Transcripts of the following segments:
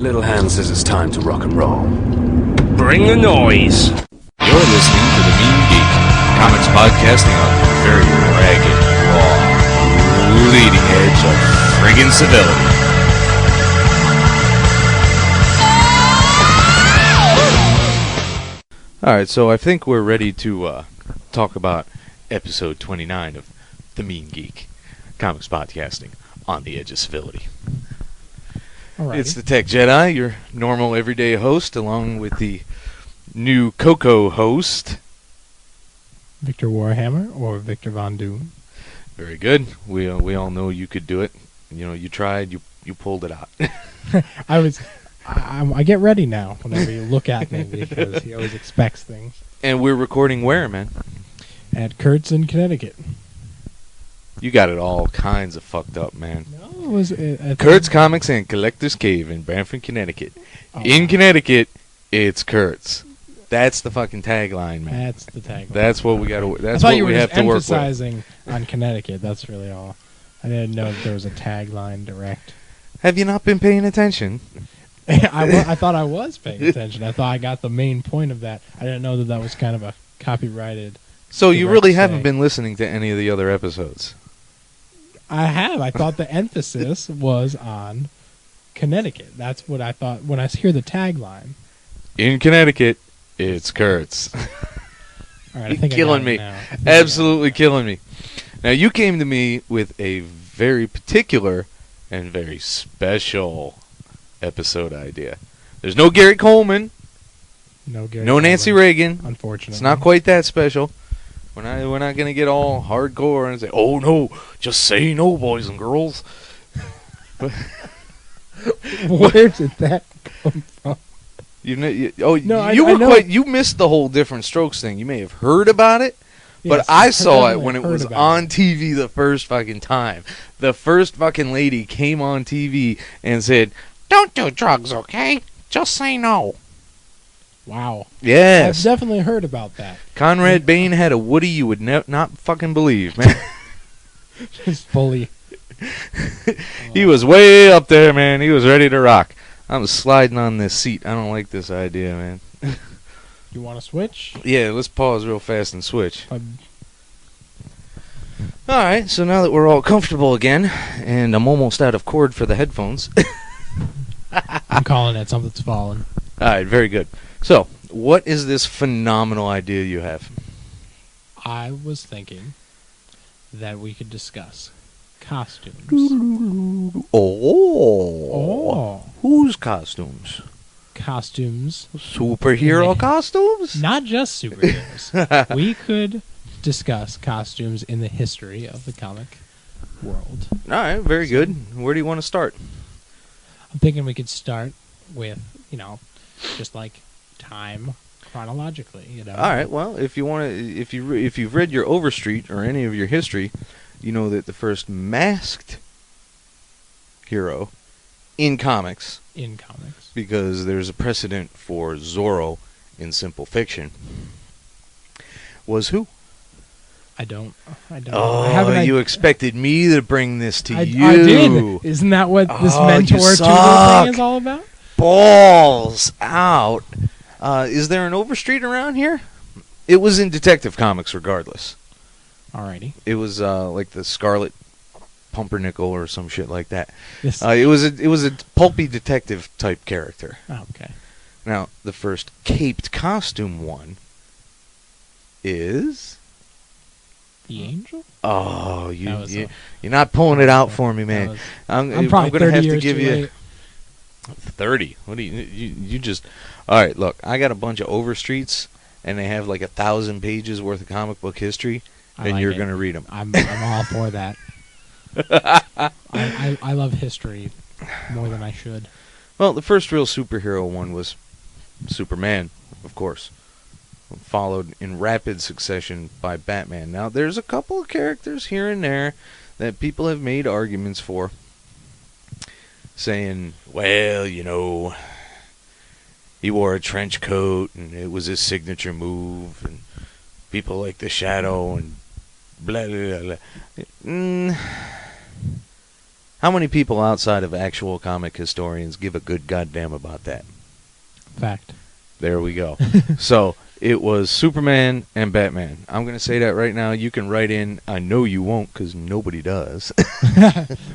Little Hand says it's time to rock and roll. Bring the noise. You're listening to The Mean Geek, comics podcasting on the very ragged, raw, leading edge of friggin' civility. Alright, so I think we're ready to talk about episode 29 of The Mean Geek, comics podcasting on the edge of civility. Alrighty. It's the Tech Jedi, your normal everyday host, along with the new Coco host, Victor Warhammer or Victor Von Doom. Very good. We all know you could do it. You know, you tried. You pulled it out. I get ready now whenever you look at me because he always expects things. And we're recording where, man? At Kurt's in Connecticut. You got it all kinds of fucked up, man. No, it was Kurt's Comics and Collector's Cave in Branford, Connecticut. Oh. In Connecticut, it's Kurt's. That's the fucking tagline, man. That's the tagline. That's what we got to. That's I thought what you were we have just to work with. emphasizing on Connecticut. That's really all. I didn't know if there was a tagline direct. Have you not been paying attention? I thought I was paying attention. I thought I got the main point of that. I didn't know that was kind of a copyrighted. So you really haven't say. been listening to any of the other episodes. I have. I thought the emphasis was on Connecticut. That's what I thought when I hear the tagline. In Connecticut, it's Kurt's. All right, I think killing me. Absolutely killing me. Now, you came to me with a very particular and very special episode idea. There's no Gary Coleman. No Nancy Reagan. Unfortunately. It's not quite that special. We're not going to get all hardcore and say, oh, no, just say no, boys and girls. Where did that come from? You missed the whole Different Strokes thing. You may have heard about it, but Yes, I saw it definitely when it heard was about on TV the first fucking time. The first fucking lady came on TV and said, don't do drugs, okay? Just say no. Wow. Yes. I've definitely heard about that. Conrad Bain had a Woody you would not fucking believe, man. Just fully. He was way up there, man. He was ready to rock. I'm sliding on this seat. I don't like this idea, man. You want to switch? Yeah, let's pause real fast and switch. Alright, so now that we're all comfortable again, and I'm almost out of cord for the headphones. I'm calling it. Something's fallen. Alright, very good. So, what is this phenomenal idea you have? I was thinking that we could discuss costumes. Oh. Whose costumes? Costumes. Superhero costumes? Not just superheroes. We could discuss costumes in the history of the comic world. Alright, very good. Where do you want to start? I'm thinking we could start with, just like time chronologically, All right. Well, if you want to, if you've read your Overstreet or any of your history, you know that the first masked hero in comics, because there's a precedent for Zorro in Simple Fiction, was who? I don't. Oh, you expected me to bring this to you. I did. Isn't that what this mentor tutor thing is all about? Balls out. Is there an Overstreet around here? It was in Detective Comics regardless. Alrighty. It was like the Scarlet Pumpernickel or some shit like that. It was a pulpy detective type character. Oh, okay. Now, the first caped costume one is The Angel? Oh, you're not pulling it out for me, man. I'm probably going to have to give you late. 30. What do you just? All right, look, I got a bunch of Overstreets, and they have like 1,000 pages worth of comic book history, and you're going to read them. I'm all for that. I love history more than I should. Well, the first real superhero one was Superman, of course, followed in rapid succession by Batman. Now, there's a couple of characters here and there that people have made arguments for, saying, well, he wore a trench coat, and it was his signature move, and people like the Shadow, and blah, blah, blah, blah. How many people outside of actual comic historians give a good goddamn about that? Fact. There we go. So it was Superman and Batman. I'm going to say that right now. You can write in. I know you won't because nobody does.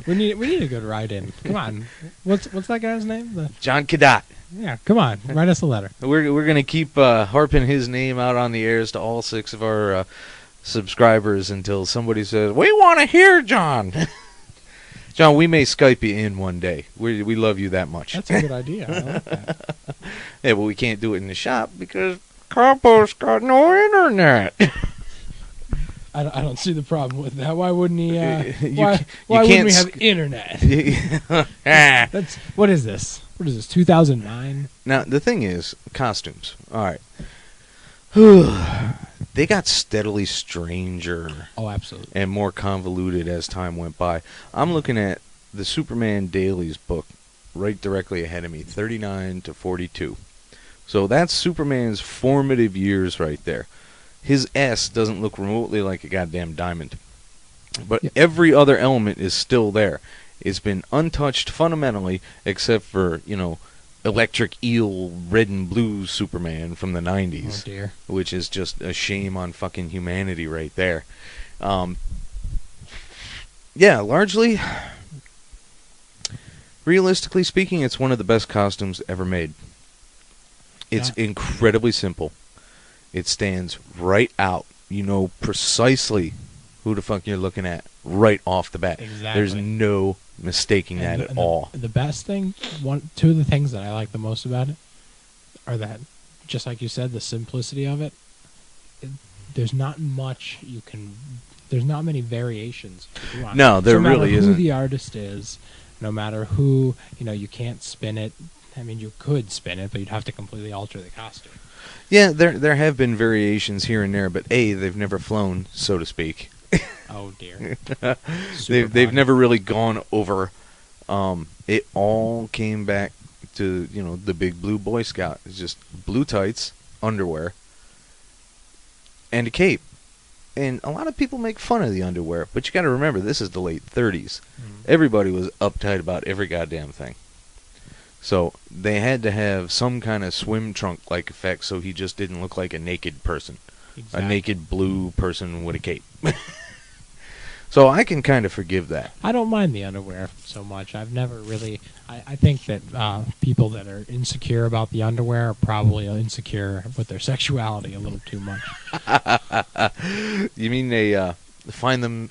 we need a good write-in. Come on. What's that guy's name? John Cadet. Yeah, come on. Write us a letter. We're going to keep harping his name out on the airs to all 6 of our subscribers until somebody says, we want to hear John. John, we may Skype you in one day. We love you that much. That's a good idea. I like that. Yeah, but we can't do it in the shop because Capo's got no internet. I don't see the problem with that. Why wouldn't he? Why wouldn't we have internet? That's what is this? What is this? 2009? Now the thing is, costumes. All right, they got steadily stranger. Oh, absolutely. And more convoluted as time went by. I'm looking at the Superman Dailies book right directly ahead of me, 39 to 42. So that's Superman's formative years right there. His S doesn't look remotely like a goddamn diamond. But every other element is still there. It's been untouched fundamentally, except for, Electric Eel Red and Blue Superman from the 90s. Oh, dear. Which is just a shame on fucking humanity right there. Yeah, largely, realistically speaking, it's one of the best costumes ever made. It's incredibly simple. It stands right out. You know precisely who the fuck you're looking at right off the bat. Exactly. There's no mistaking that at all. The best thing, two of the things that I like the most about it are that, just like you said, the simplicity of it. There's not much there's not many variations to do on it. No, there really isn't. No matter who the artist is, no matter who, you can't spin it. I mean, you could spin it, but you'd have to completely alter the costume. Yeah, there have been variations here and there, but they've never flown, so to speak. Oh dear. They've never really gone over. It all came back to the big blue Boy Scout. It's just blue tights, underwear, and a cape. And a lot of people make fun of the underwear, but you got to remember this is the late 30s. Everybody was uptight about every goddamn thing. So they had to have some kind of swim trunk-like effect so he just didn't look like a naked person. Exactly. A naked blue person with a cape. So I can kind of forgive that. I don't mind the underwear so much. I've never really... I think that people that are insecure about the underwear are probably insecure with their sexuality a little too much. You mean they find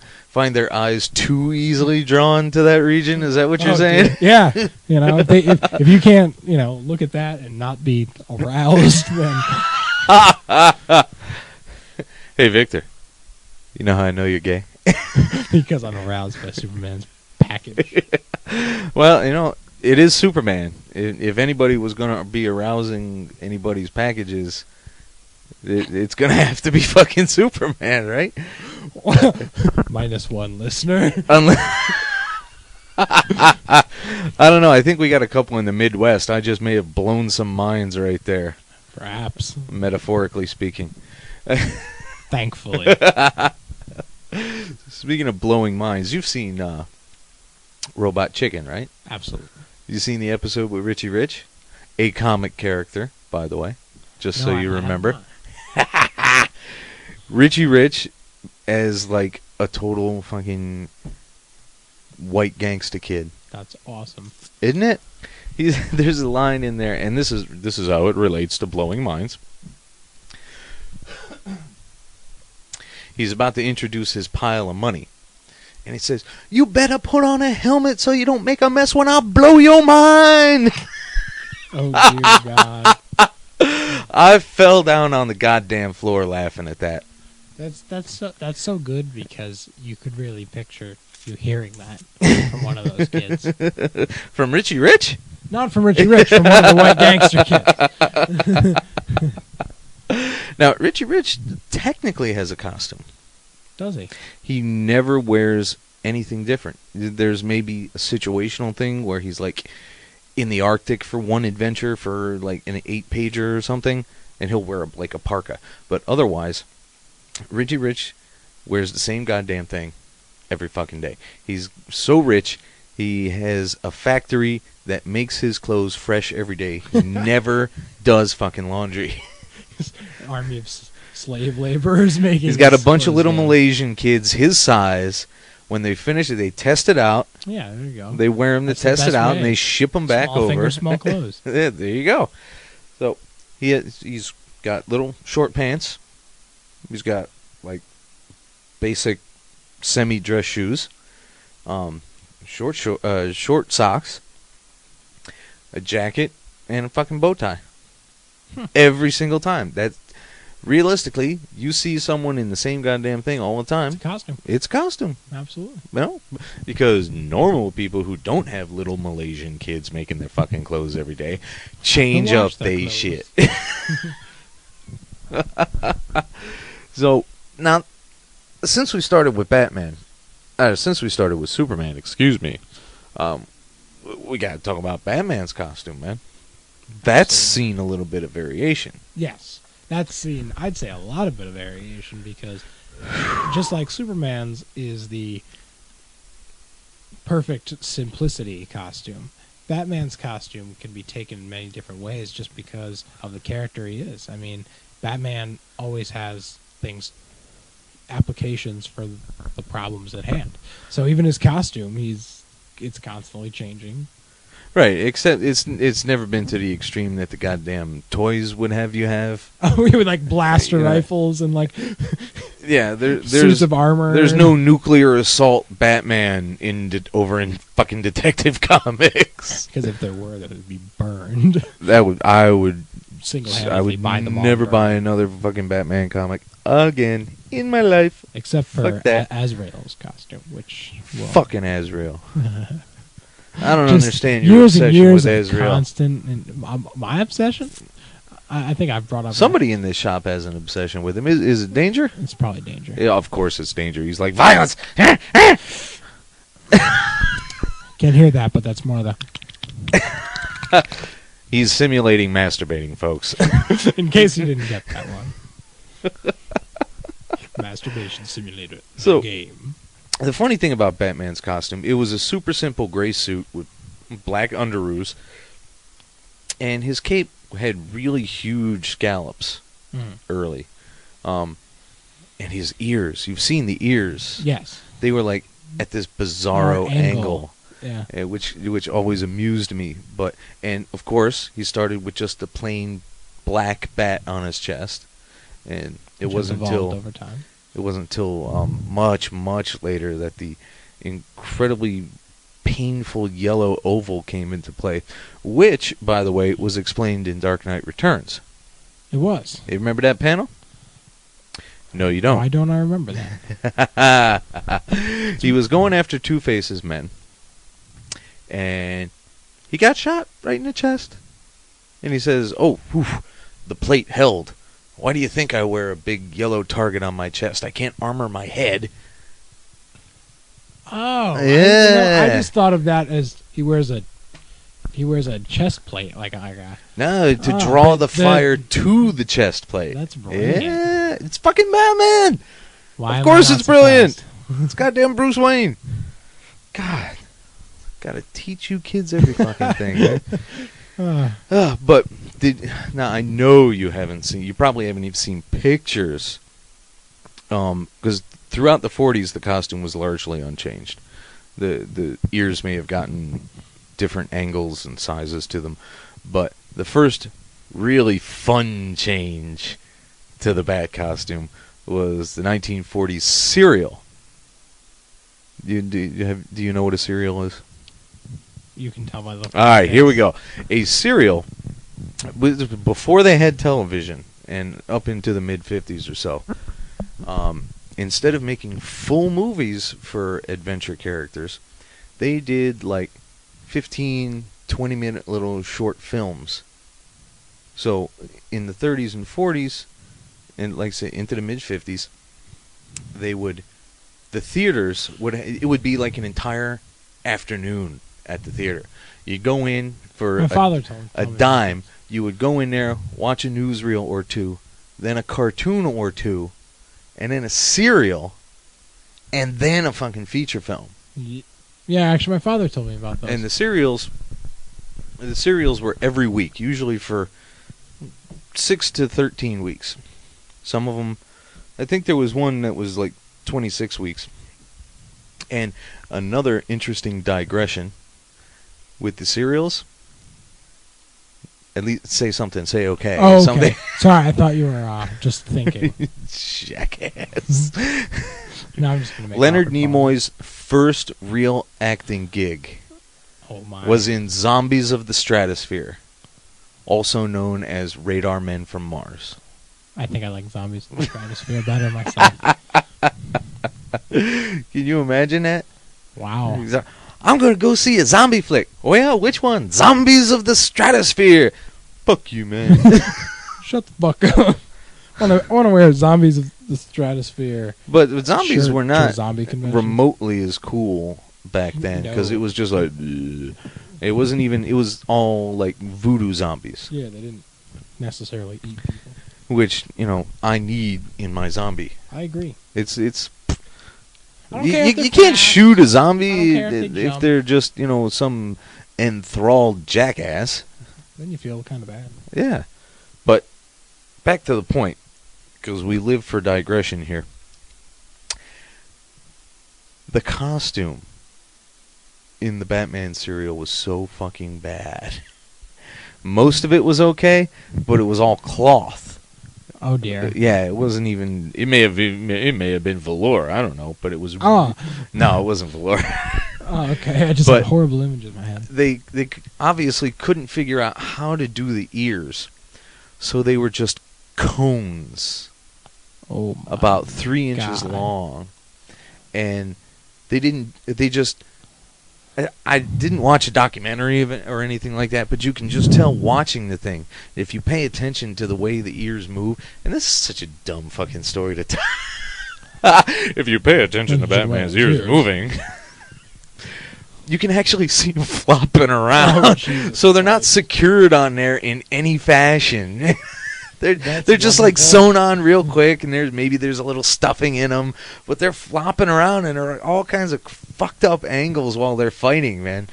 their eyes too easily drawn to that region? Is that what you're saying? Yeah. If you can't, look at that and not be aroused, then... Hey, Victor. You know how I know you're gay? Because I'm aroused by Superman's package. Well, it is Superman. If anybody was going to be arousing anybody's packages, it's going to have to be fucking Superman, right? Minus one listener. I don't know. I think we got a couple in the Midwest. I just may have blown some minds right there. Perhaps. Metaphorically speaking. Thankfully. Speaking of blowing minds, you've seen Robot Chicken, right? Absolutely. You seen the episode with Richie Rich? A comic character, by the way. Just so you remember. Richie Rich as like a total fucking white gangsta kid. That's awesome. Isn't it? There's a line in there, and this is how it relates to blowing minds. He's about to introduce his pile of money. And he says, "You better put on a helmet so you don't make a mess when I blow your mind." Oh, dear God. I fell down on the goddamn floor laughing at that. That's so good because you could really picture you hearing that from one of those kids. From Richie Rich? Not from Richie Rich, from one of the white gangster kids. Now, Richie Rich technically has a costume. Does he? He never wears anything different. There's maybe a situational thing where he's like in the Arctic for one adventure for like an 8-pager or something, and he'll wear like a parka. But otherwise, Richie Rich wears the same goddamn thing every fucking day. He's so rich, He has a factory that makes his clothes fresh every day. He never does fucking laundry. Army of slave laborers making. He's got a bunch of clothes, little yeah. Malaysian kids his size. When they finish it, they test it out. Yeah, there you go. They wear them to That's the test it best out, way. and they ship them back Small over. finger, small clothes. Yeah, there you go. So he's got little short pants. He's got like basic semi-dress shoes, short socks, a jacket, and a fucking bow tie. Every single time. That's realistically, you see someone in the same goddamn thing all the time. It's a costume. It's a costume. Absolutely. No, because normal people who don't have little Malaysian kids making their fucking clothes every day change They up wash their they clothes. shit. So now, since we started with Superman, excuse me, we got to talk about Batman's costume, man. That's seen a little bit of variation. Yes. That's seen, I'd say, a lot of bit of variation because just like Superman's is the perfect simplicity costume, Batman's costume can be taken in many different ways just because of the character he is. I mean, Batman always has applications for the problems at hand. So even his costume, it's constantly changing. Right, except it's never been to the extreme that the goddamn toys would have you have. Oh, with like blaster Yeah. rifles and like Yeah, suits there's of armor. there's no nuclear assault Batman over in fucking Detective Comics. Because if there were, that would be burned. I would Single-handedly buy them all. never burned. buy another fucking Batman comic again in my life. Except for Fuck that. Azrael's costume, which Fucking Azrael. I don't just understand your years and obsession years with of Azrael. constant. And my obsession? I think I've brought up. Somebody in this shop has an obsession with him. Is it Danger? It's probably Danger. Yeah, of course it's Danger. He's like, violence! Can't hear that, but that's more the. He's simulating masturbating, folks. In case you didn't get that one. Masturbation simulator. So- Game. The funny thing about Batman's costume, it was a super simple gray suit with black underoos, and his cape had really huge scallops early. And his ears, you've seen the ears. Yes. They were like at this bizarro Or angle. Yeah. Which always amused me. And of course, he started with just a plain black bat on his chest, and it Which wasn't has until evolved over time. much later that the incredibly painful yellow oval came into play, which, by the way, was explained in Dark Knight Returns. It was. You remember that panel? No, you don't. Why don't I remember that? He was going after Two-Face's men, and he got shot right in the chest. And he says, "Oh, whew, the plate held. Why do you think I wear a big yellow target on my chest? I can't armor my head." Oh, Yeah. I just thought of that as he wears a chest plate like a. No, to Oh, draw but the fire to the chest plate. That's brilliant. Yeah, it's fucking Batman. Why Of am course I not it's brilliant. surprised? It's goddamn Bruce Wayne. God, gotta teach you kids every fucking thing, man. But now I know you haven't seen. You probably haven't even seen pictures. Because throughout the 40s, the costume was largely unchanged. The ears may have gotten different angles and sizes to them, but the first really fun change to the Bat costume was the 1940s cereal. Do you know what a cereal is? You can tell by the. All right, here we go. A cereal, before they had television and up into the mid-50s or so, instead of making full movies for adventure characters, they did like 15, 20-minute little short films. So in the 30s and 40s, and like I say, into the mid-50s, the theaters it would be like an entire afternoon at the theater. You go in for My father told a me dime. You would go in there, watch a newsreel or two, then a cartoon or two, and then a serial, and then a fucking feature film. Yeah, actually, my father told me about those. And the serials were every week, usually for 6 to 13 weeks. Some of them, I think there was one that was like 26 weeks. And another interesting digression with the serials. At least say something. Say okay. Oh, okay. Something. Sorry, I thought you were just thinking. Jackass. No, I'm just gonna make Leonard awkward Nimoy's first real acting gig was in Zombies of the Stratosphere, also known as Radar Men from Mars. I think I like Zombies of the Stratosphere better myself. Can you imagine that? Wow. I'm going to go see a zombie flick. Well, which one? Zombies of the Stratosphere. Fuck you, man. Shut the fuck up. I want to wear Zombies of the Stratosphere. But zombies were not zombie remotely as cool back then, because it was just like, it wasn't even, it was all like voodoo zombies. Yeah, they didn't necessarily eat people. Which, I need in my zombie. I agree. It's I don't care if you they're can't fat. shoot a zombie I don't care if they if jump. they're just, some enthralled jackass. Then you feel kind of bad. Yeah. But back to the point, because we live for digression here. The costume in the Batman serial was so fucking bad. Most of it was okay, but it was all cloth. Oh dear. Yeah, it wasn't even. It may have been velour. I don't know, but it was. Oh. No, it wasn't velour. Oh, okay. I just had horrible images in my head. They obviously couldn't figure out how to do the ears, so they were just cones. Oh. My About 3 inches God. long, and they didn't. They just. I didn't watch a documentary of it or anything like that, but you can just tell watching the thing. If you pay attention to the way the ears move, and this is such a dumb fucking story to tell. If you pay attention to Batman's ears moving, you can actually see them flopping around. So they're not secured on there in any fashion. They're just like sewn on real quick, and there's a little stuffing in them, but they're flopping around and are all kinds of fucked up angles while they're fighting, man.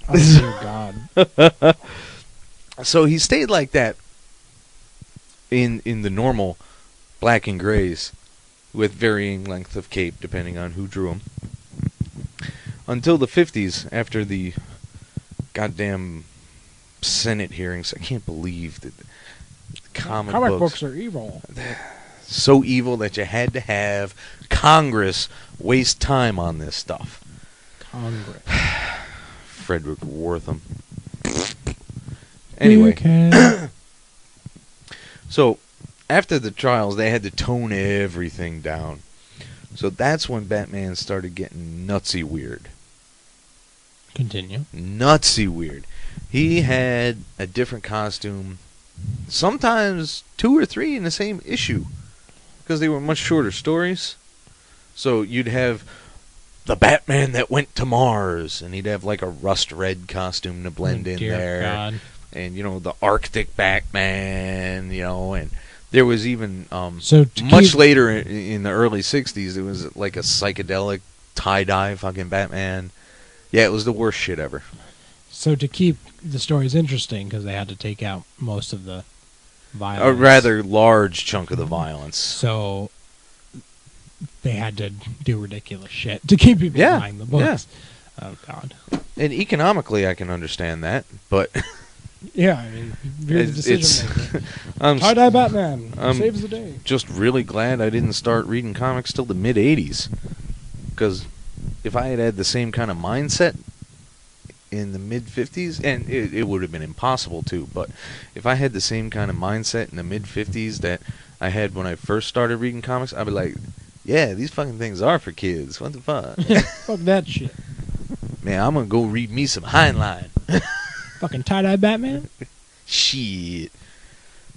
Oh dear God. So he stayed like that in the normal black and grays, with varying length of cape depending on who drew him, until the 50s, after the goddamn Senate hearings. I can't believe that. Comic books are evil. So evil that you had to have Congress waste time on this stuff. Congress. Frederick Wortham. Anyway. So, after the trials, they had to tone everything down. So that's when Batman started getting nutsy weird. Continue. Nutsy weird. He had a different costume, sometimes 2 or 3 in the same issue, because they were much shorter stories. So you'd have the Batman that went to Mars, and he'd have like a rust red costume to blend in there. God. And the Arctic Batman, and there was even later in the early 60s, it was like a psychedelic tie-dye fucking Batman. Yeah, it was the worst shit ever. So to keep the stories interesting, because they had to take out most of the violence. A rather large chunk of the violence. So they had to do ridiculous shit to keep people buying the books. Yeah. Oh, God. And economically, I can understand that, but... Yeah, I mean, you're the decision maker. Tie-dye Batman saves the day. Just really glad I didn't start reading comics till the mid-'80s. Because if I had had the same kind of mindset in the mid-'50s, and it would have been impossible to, but if I had the same kind of mindset in the mid-'50s that I had when I first started reading comics, I'd be like, yeah, these fucking things are for kids. What the fuck? Fuck that shit. Man, I'm going to go read me some Heinlein. Fucking tie-dye Batman? Shit.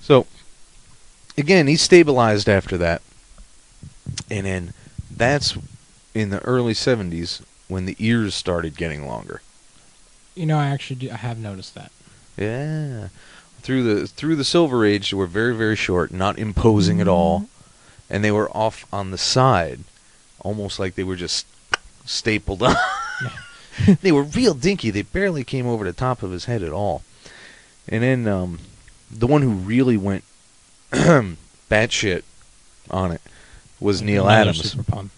So, again, he stabilized after that. And then that's in the early 70s when the ears started getting longer. I have noticed that. Yeah. Through the Silver Age, they were very, very short, not imposing at all. And they were off on the side, almost like they were just stapled on. They were real dinky. They barely came over the top of his head at all. And then the one who really went batshit on it was Neil Another Adams. super pun.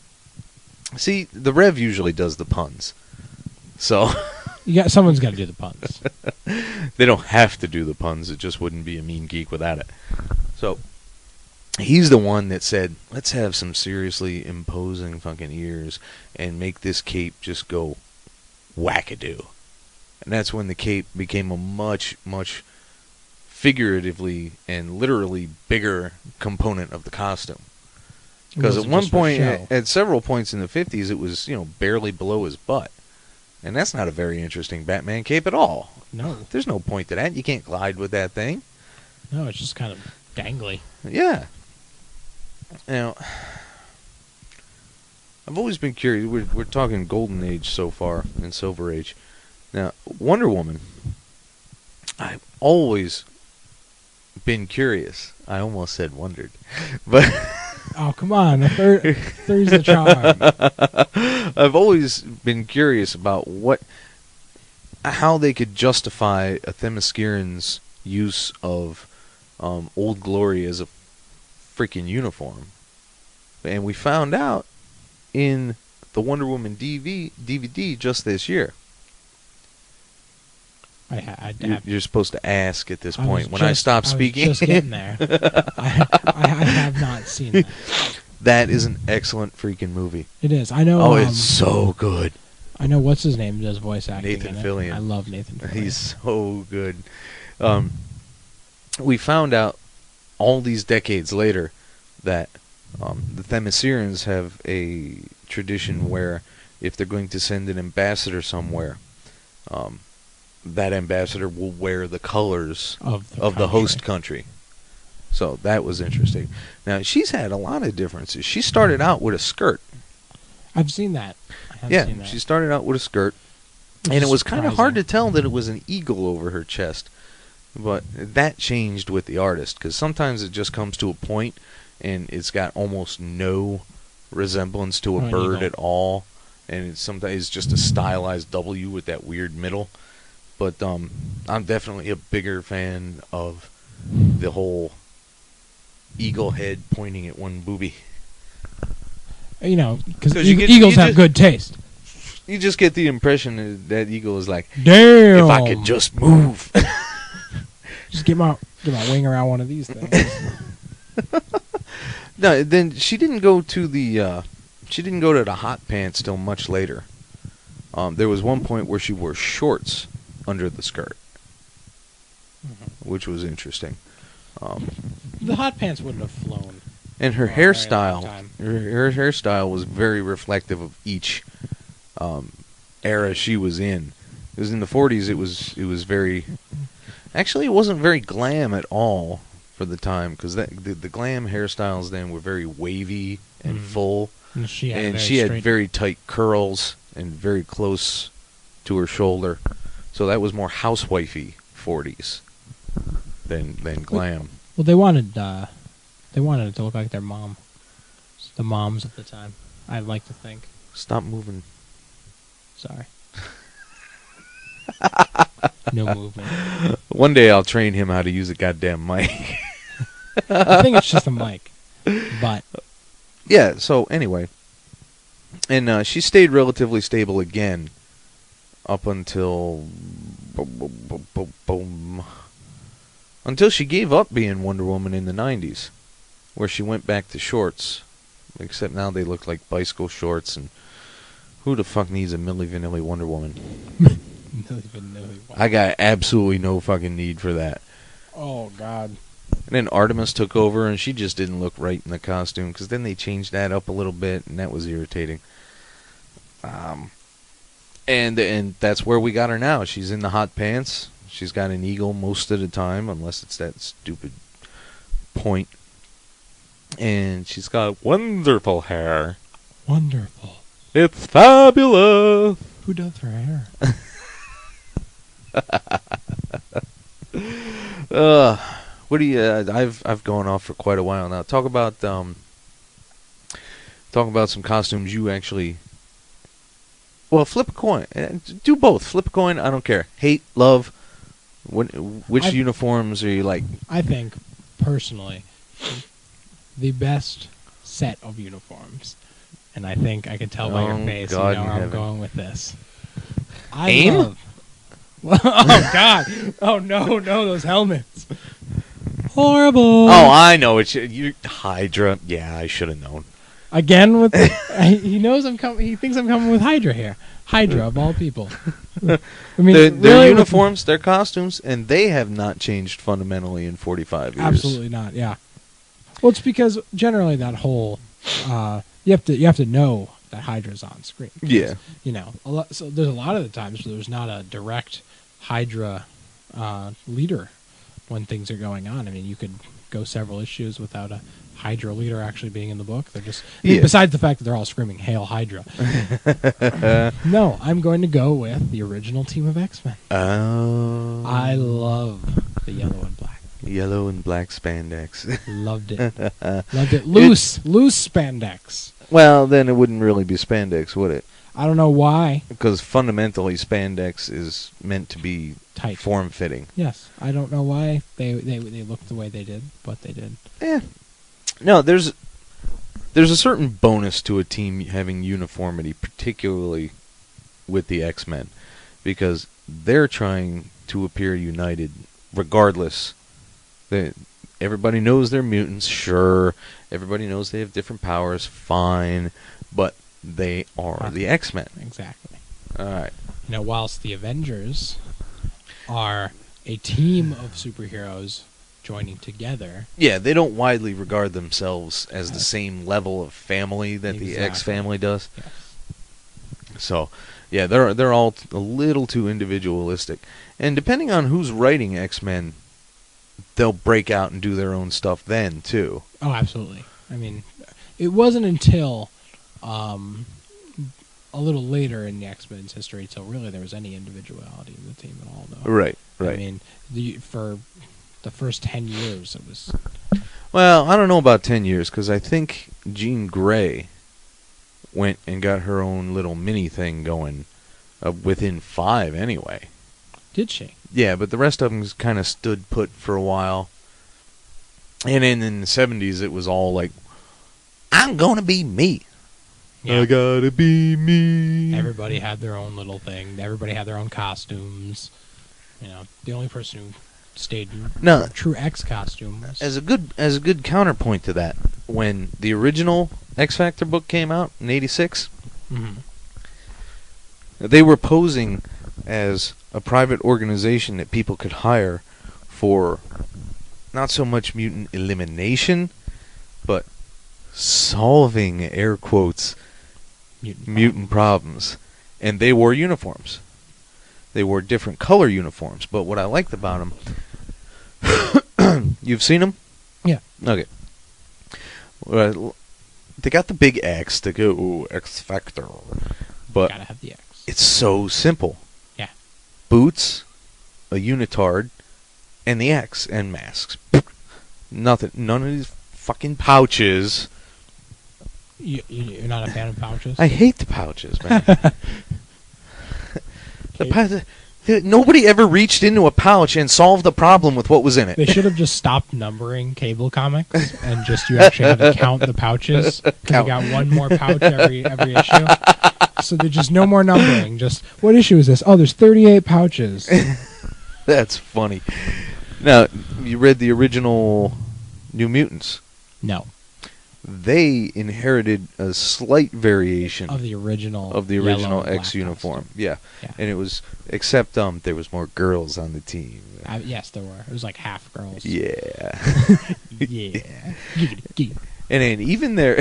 See, the Rev usually does the puns. So Someone's got to do the puns. they don't have to do the puns. It just wouldn't be a Mean Geek without it. So he's the one that said, let's have some seriously imposing fucking ears and make this cape just go wackadoo. And that's when the cape became a much, much figuratively and literally bigger component of the costume. Because at one point, at several points in the 50s, it was, barely below his butt. And that's not a very interesting Batman cape at all. No. There's no point to that. You can't glide with that thing. No, it's just kind of dangly. Yeah. Now, I've always been curious. We're talking Golden Age so far and Silver Age. Now, Wonder Woman, I've always been curious. I almost said wondered. But oh, come on. Three's the charm. I've always been curious about how they could justify a Themysciran's use of Old Glory as a freaking uniform. And we found out in the Wonder Woman DVD just this year. You're supposed to ask at this point. When I stop speaking. I was just getting there. I have not seen that. That is an excellent freaking movie. It is. I know. Oh, it's so good. I know what's his name does voice acting. Nathan Fillion. I love Nathan Fillion. He's so good. We found out all these decades later that the Themyscirans have a tradition where if they're going to send an ambassador somewhere, that ambassador will wear the colors of the host country. So that was interesting. Now, she's had a lot of differences. She started out with a skirt. I've seen that. She started out with a skirt. And it was kind of hard to tell that it was an eagle over her chest. But that changed with the artist, because sometimes it just comes to a point and it's got almost no resemblance to a bird at all. And it's sometimes just a stylized W with that weird middle. But I'm definitely a bigger fan of the whole eagle head pointing at one boobie. Because eagles have good taste. You just get the impression that eagle is like, damn, if I could just move. Just get my wing around one of these things. No, then she didn't go to the hot pants till much later. There was one point where she wore shorts under the skirt, which was interesting. The hot pants wouldn't have flown. And her hairstyle, her hairstyle was very reflective of each era she was in. Because in the 40s, it was very. Actually, it wasn't very glam at all for the time, because the glam hairstyles then were very wavy and full, and she had very tight curls and very close to her shoulder. So that was more housewifey 40s than glam. Well, they wanted it to look like their mom. The moms of the time, I'd like to think. Stop moving. Sorry. No movement. One day I'll train him how to use a goddamn mic. I think it's just a mic. But yeah, so anyway. And she stayed relatively stable again up until until she gave up being Wonder Woman in the 90s, where she went back to shorts. Except now they look like bicycle shorts, and who the fuck needs a Milli Vanilli Wonder Woman? I got absolutely no fucking need for that. Oh, God. And then Artemis took over, and she just didn't look right in the costume, because then they changed that up a little bit, and that was irritating. And that's where we got her now. She's in the hot pants. She's got an eagle most of the time, unless it's that stupid point. And she's got wonderful hair. Wonderful. It's fabulous. Who does her hair? What do you? I've gone off for quite a while now. Talk about some costumes you actually. Well, flip a coin. Do both. Flip a coin. I don't care. Hate, love. Which uniforms are you like? I think, personally, the best set of uniforms, and I think I can tell by your face, God you know where I'm heaven. going with this. AIM? Oh, God. Oh, no, those helmets. Horrible. Oh, I know. You Hydra. Yeah, I should have known. Again with he knows I'm coming. He thinks I'm coming with Hydra here. Hydra of all people. I mean, Their really uniforms, their costumes, and they have not changed fundamentally in 45 years. Absolutely not. Yeah. Well, it's because generally that whole you have to know that Hydra's on screen. Yeah. You know, so there's a lot of the times where there's not a direct Hydra leader when things are going on. I mean, you could go several issues without a Hydra leader actually being in the book. They're just besides the fact that they're all screaming "Hail Hydra." No, I'm going to go with the original team of X-Men. Oh. I love the yellow and black. Yellow and black spandex. Loved it. Loved it. Loose spandex. Well, then it wouldn't really be spandex, would it? I don't know why. Because fundamentally, spandex is meant to be Tight. form-fitting. Yes, I don't know why they looked the way they did, but they did. Yeah. No, there's a certain bonus to a team having uniformity, particularly with the X-Men, because they're trying to appear united regardless. Everybody knows they're mutants, sure. Everybody knows they have different powers, fine. But they are the X-Men. Exactly. All right. You know, whilst the Avengers are a team of superheroes joining together. Yeah, they don't widely regard themselves as the same level of family that the X family does. Yes. So, yeah, they're all a little too individualistic. And depending on who's writing X-Men, they'll break out and do their own stuff then, too. Oh, absolutely. I mean, it wasn't until a little later in the X-Men's history till really there was any individuality in the team at all, though. Right. I mean, for the first 10 years, it was... Well, I don't know about 10 years, because I think Jean Grey went and got her own little mini thing going within 5 anyway. Did she? Yeah, but the rest of them kind of stood put for a while. And in the 70s, it was all like, I'm going to be me. Yeah. I gotta be me. Everybody had their own little thing. Everybody had their own costumes. You know, the only person who stayed in a true X costume was... As a good counterpoint to that, when the original X Factor book came out in '86, they were posing as a private organization that people could hire for not so much mutant elimination, but solving, air quotes, mutant problems. And they wore uniforms. They wore different color uniforms. But what I liked about them... You've seen them? Yeah. Okay. They got the big X to go, ooh, X Factor. But gotta have the X. It's so simple. Yeah. Boots, a unitard, and the X, and masks. Nothing. None of these fucking pouches. You're not a fan of pouches? I hate the pouches, man. Nobody ever reached into a pouch and solved the problem with what was in it. They should have just stopped numbering cable comics and just you actually had to count the pouches. Because you got one more pouch every issue. So there's just no more numbering. Just, what issue is this? Oh, there's 38 pouches. That's funny. Now, you read the original New Mutants? No. They inherited a slight variation of the original X uniform. Yeah. And it was, except there was more girls on the team. Yes, there were. It was like half girls. Yeah. Yeah. Giggity. And then even there...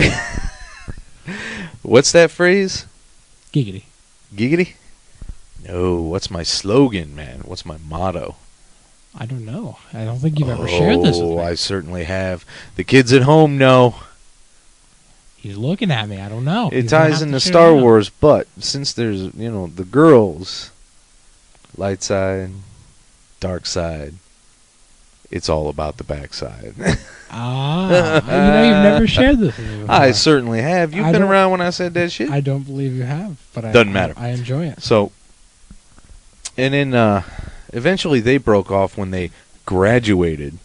What's that phrase? Giggity. Giggity? No, what's my slogan, man? What's my motto? I don't know. I don't think you've ever shared this with me. Oh, I certainly have. The kids at home know. He's looking at me. I don't know. It ties into Star Wars, but since there's, the girls, light side, dark side, It's all about the backside. You've never shared this with me before. I certainly have. You've been around when I said that shit. I don't believe you have, but Doesn't matter. I enjoy it. So, and then eventually they broke off when they graduated.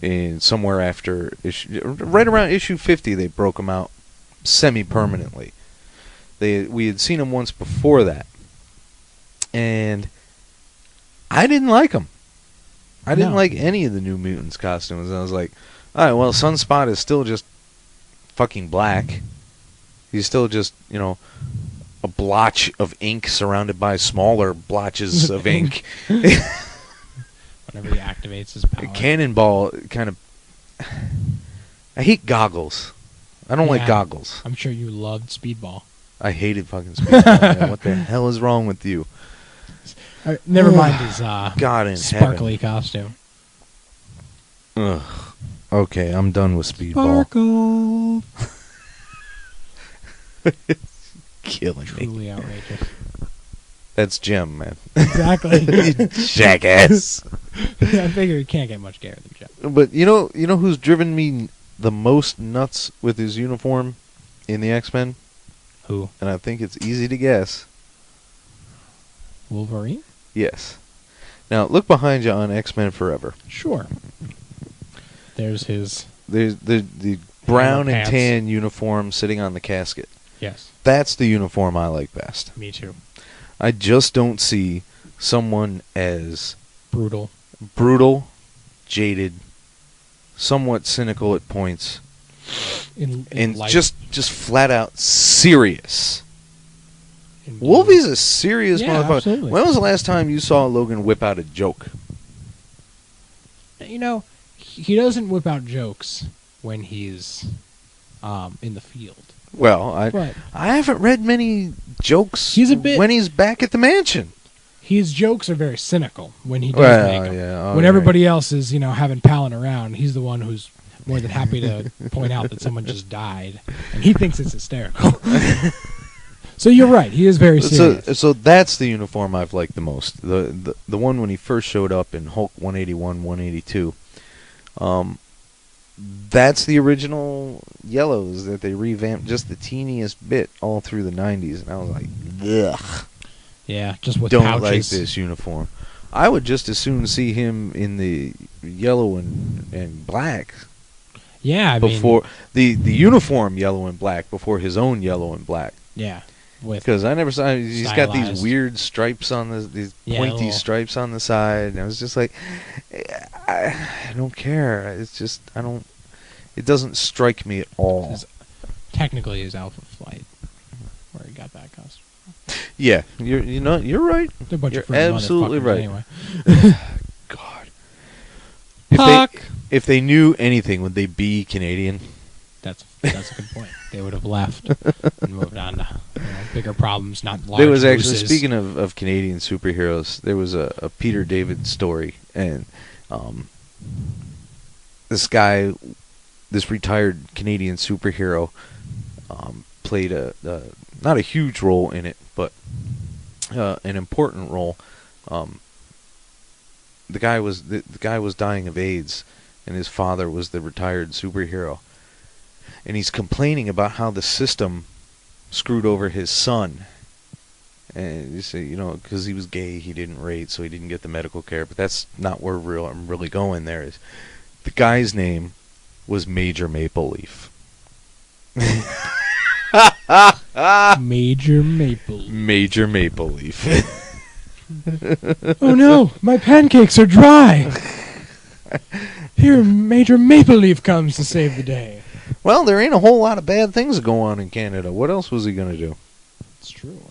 In somewhere after right around issue 50, they broke them out semi-permanently. We had seen them once before that, and I didn't like them. I didn't like any of the New Mutants costumes. I was like, all right, well, Sunspot is still just fucking black. He's still just, a blotch of ink surrounded by smaller blotches of ink. Whenever he activates his power. Cannonball kind of... I hate goggles. I don't like goggles. I'm sure you loved Speedball. I hated fucking Speedball. Man. What the hell is wrong with you? Never mind his God in sparkly costume. Ugh. Okay, I'm done with Speedball. Sparkle. Killing me. Truly outrageous. That's Jim, man. Exactly. Jackass. I figure he can't get much gayer than Jim. But you know who's driven me the most nuts with his uniform in the X-Men? Who? And I think it's easy to guess. Wolverine? Yes. Now look behind you on X-Men Forever. Sure. There's his. There's the brown and pants. tan uniform sitting on the casket. Yes. That's the uniform I like best. Me too. I just don't see someone as Brutal, jaded, somewhat cynical at points, and life. just flat out serious. Indeed. Wolvie's a serious motherfucker. Absolutely. When was the last time you saw Logan whip out a joke? He doesn't whip out jokes when he's in the field. Well, I haven't read many jokes when he's back at the mansion. His jokes are very cynical when he does make them. Yeah, when everybody else is, having palling around, he's the one who's more than happy to point out that someone just died, and he thinks it's hysterical. So you're right, he is very serious. So that's the uniform I've liked the most. The one when he first showed up in Hulk 181, 182. That's the original yellows that they revamped just the teeniest bit all through the 90s, and I was like, ugh. Yeah, just with Don't pouches. like this uniform. I would just as soon see him in the yellow and black. Yeah, before the uniform yellow and black before his own yellow and black. Yeah, because I never saw. He's got these stylized. Weird stripes on these pointy stripes on the side, and I was just like, I don't care. It's just I don't. It doesn't strike me at all. Technically, his Alpha Flight, where he got that costume. Yeah, you're right. You're absolutely right. Anyway. God. If they knew anything, would they be Canadian? That's a good point. They would have left and moved on to bigger problems, not large There was actually, mooses. speaking of Canadian superheroes, there was a Peter David story, and this guy, this retired Canadian superhero, played not a huge role in it, but an important role. The guy was dying of AIDS, and his father was the retired superhero, and he's complaining about how the system screwed over his son. And you say, because he was gay, he didn't rate, so he didn't get the medical care. But that's not where I'm really going. There is the guy's name was Major Maple Leaf. Major Maple Leaf. Major Maple Leaf. Oh no, my pancakes are dry. Here, Major Maple Leaf comes to save the day. Well, there ain't a whole lot of bad things going on in Canada. What else was he going to do? It's true.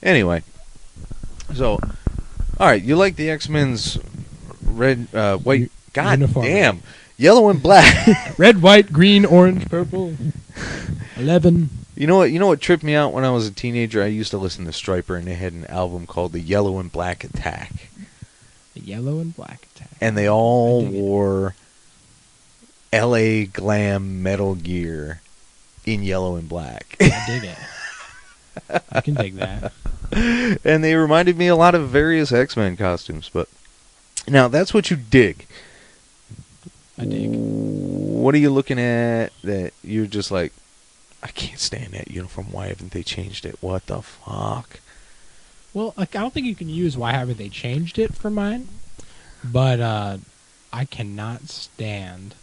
Anyway, so, all right, you like the X-Men's red, white, god uniform. Damn, yellow and black. Red, white, green, orange, purple. 11. You know what tripped me out when I was a teenager? I used to listen to Stryper, and they had an album called The Yellow and Black Attack. The Yellow and Black Attack. And they all wore LA glam metal gear in yellow and black. I dig it. I can dig that. And they reminded me a lot of various X-Men costumes, but now that's what you dig. I dig. What are you looking at that you're just like, I can't stand that uniform. Why haven't they changed it? What the fuck? Well, like, I don't think you can use why haven't they changed it for mine, but I cannot stand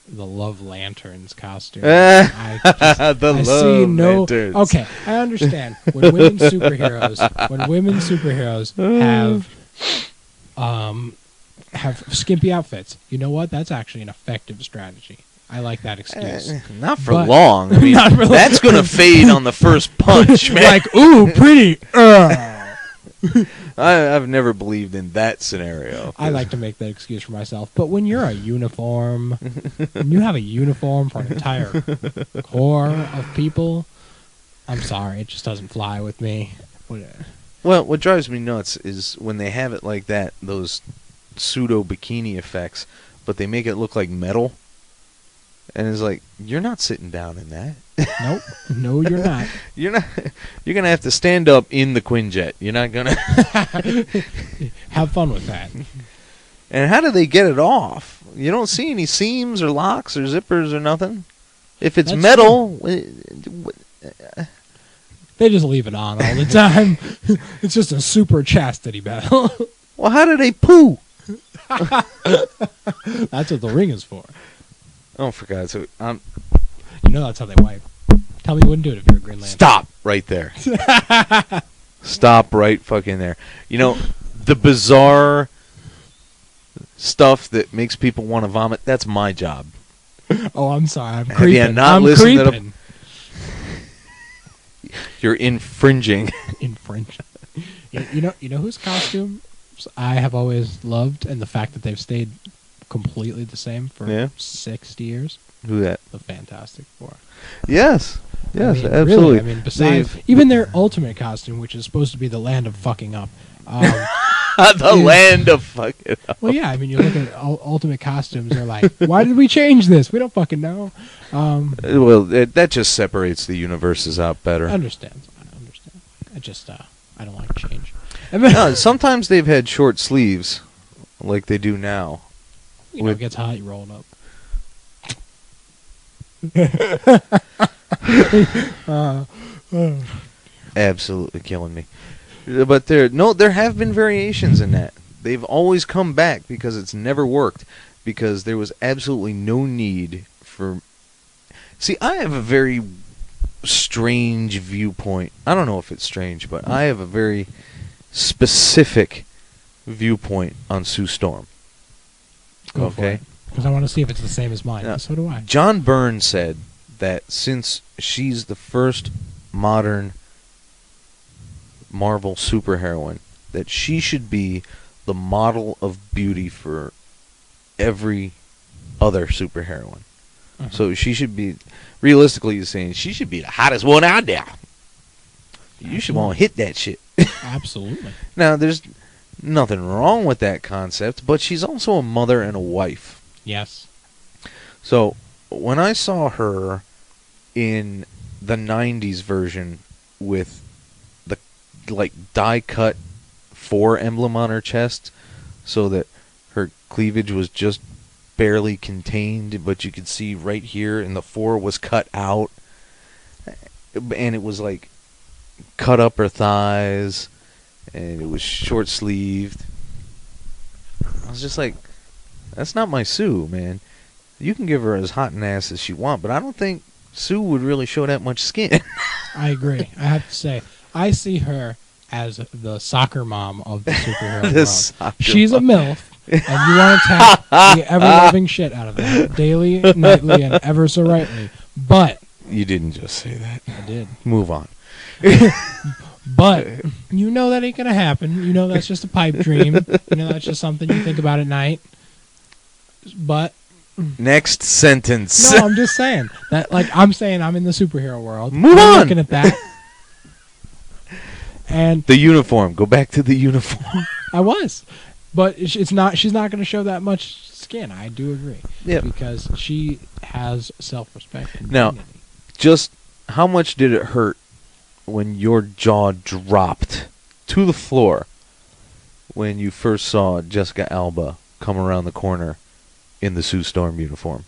the Love Lanterns costume. The I Love see Lanterns. Okay, I understand when women superheroes have skimpy outfits. You know what? That's actually an effective strategy. I like that excuse. Not for long. I mean, Not for long. that's gonna fade on the first punch, man. Like, ooh, pretty. I've never believed in that scenario. I like to make that excuse for myself. But when you're a uniform, when you have a uniform for an entire corps of people, I'm sorry, it just doesn't fly with me. Well, what drives me nuts is when they have it like that, those pseudo bikini effects, but they make it look like metal. And it's like, you're not sitting down in that. Nope. No, you're not. You're gonna have to stand up in the Quinjet. You're not gonna have fun with that. And how do they get it off? You don't see any seams or locks or zippers or nothing. If it's metal, they just leave it on all the time. It's just a super chastity battle. Well, how do they poo? That's what the ring is for. Oh, for God's sake. You know that's how they wipe. Tell me you wouldn't do it if you're a Green Lantern. Stop right there. Stop right fucking there. You know, the bizarre stuff that makes people want to vomit, that's my job. Oh, I'm sorry. I'm Have creeping. you not I'm listened creeping. You're infringing. Infringing. You know whose costumes I have always loved, and the fact that they've stayed completely the same for 60 years? Who that? The Fantastic Four. Yes. Yes, I mean, absolutely. Really, I mean, besides even their ultimate costume, which is supposed to be the land of fucking up. Land of fucking up. Well, yeah, I mean, you look at ultimate costumes, they're like, why did we change this? We don't fucking know. Well, that just separates the universes out better. I understand. I just, I don't like change. No, sometimes they've had short sleeves, like they do now. You know, it gets hot, you roll it up. Absolutely killing me. But there have been variations in that. They've always come back because it's never worked. Because there was absolutely no need for... See, I have a very strange viewpoint. I don't know if it's strange, but I have a very specific viewpoint on Sue Storm. Go for it. Because I want to see if it's the same as mine. Now, so do I. John Byrne said that since she's the first modern Marvel superheroine, that she should be the model of beauty for every other superheroine. Mm-hmm. So she should be, realistically he's saying, she should be the hottest one out there. You should want to hit that shit. Absolutely. Now, there's nothing wrong with that concept, but she's also a mother and a wife. Yes. So, when I saw her in the 90s version with the, like, die-cut 4 emblem on her chest, so that her cleavage was just barely contained, but you could see right here, and the 4 was cut out, and it was, like, cut up her thighs, and it was short-sleeved. I was just like, that's not my Sue, man. You can give her as hot an ass as she want, but I don't think Sue would really show that much skin. I agree. I have to say, I see her as the soccer mom of the superhero world. She's a MILF, and you want to tap the ever-loving shit out of that, daily, nightly, and ever so rightly. But... You didn't just say that. I did. Move on. But you know that ain't going to happen. You know that's just a pipe dream. You know that's just something you think about at night. But... Next sentence. No, I'm just saying. That, like, I'm saying I'm in the superhero world. Move on! Looking at that. And the uniform. Go back to the uniform. I was. But it's not. She's not going to show that much skin. I do agree. Yeah. Because she has self-respect. Now, just how much did it hurt when your jaw dropped to the floor when you first saw Jessica Alba come around the corner in the Sue Storm uniform?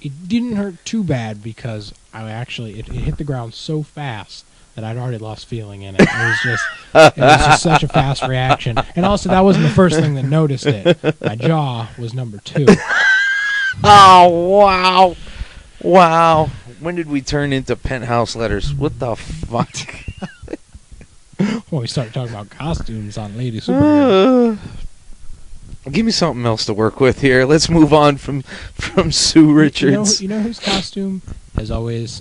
It didn't hurt too bad because it hit the ground so fast that I'd already lost feeling in it. It was just such a fast reaction. And also, that wasn't the first thing that noticed it. My jaw was number 2. Oh, wow. Wow. When did we turn into Penthouse Letters? What the fuck? Well, we started talking about costumes on Lady Superhero. Give me something else to work with here. Let's move on from Sue Richards. You know whose costume has always,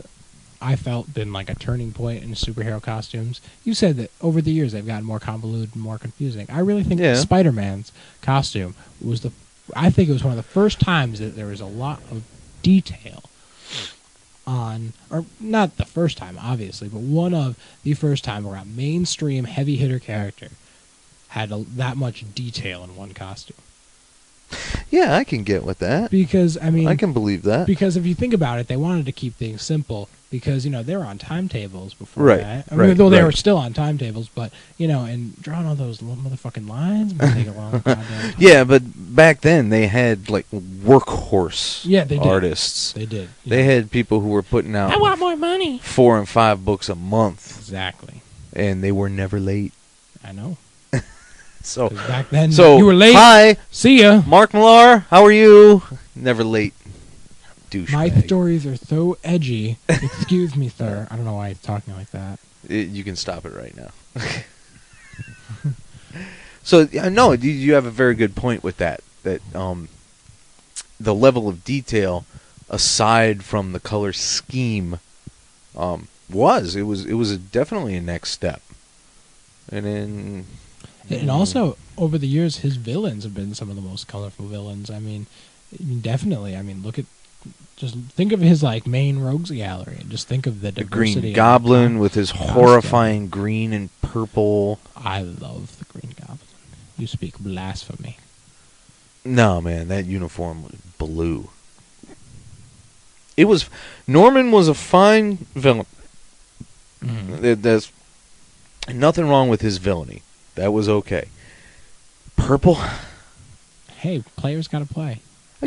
I felt, been like a turning point in superhero costumes? You said that over the years they've gotten more convoluted and more confusing. I really think Spider-Man's costume was I think it was one of the first times that there was a lot of detail on, or not the first time, obviously, but one of the first time where a mainstream heavy hitter character had that much detail in one costume. Yeah, I can get with that. Because, I mean, I can believe that. Because if you think about it, they wanted to keep things simple because, they were on timetables before right, that. I mean, though they were still on timetables, but, and drawing all those little motherfucking lines might take a long goddamn time. Yeah, but back then they had, like, workhorse artists. They did. They had people who were putting out... I want more money. 4 and 5 books a month. Exactly. And they were never late. I know. So back then, you were late. Hi. See ya. Mark Millar, how are you? Never late. Douchebag. My stories are so edgy. Excuse me, sir. I don't know why he's talking like that. You can stop it right now. So, no, you have a very good point with that. That the level of detail, aside from the color scheme, was definitely a next step. And then... And also, over the years, his villains have been some of the most colorful villains. I mean, definitely. I mean, just think of his main rogues gallery, and just think of the diversity. Green Goblin with his horrifying green and purple. I love the Green Goblin. You speak blasphemy. No, man, that uniform was blue. Norman was a fine villain. Mm-hmm. There's nothing wrong with his villainy. That was okay. Purple? Hey, players gotta play.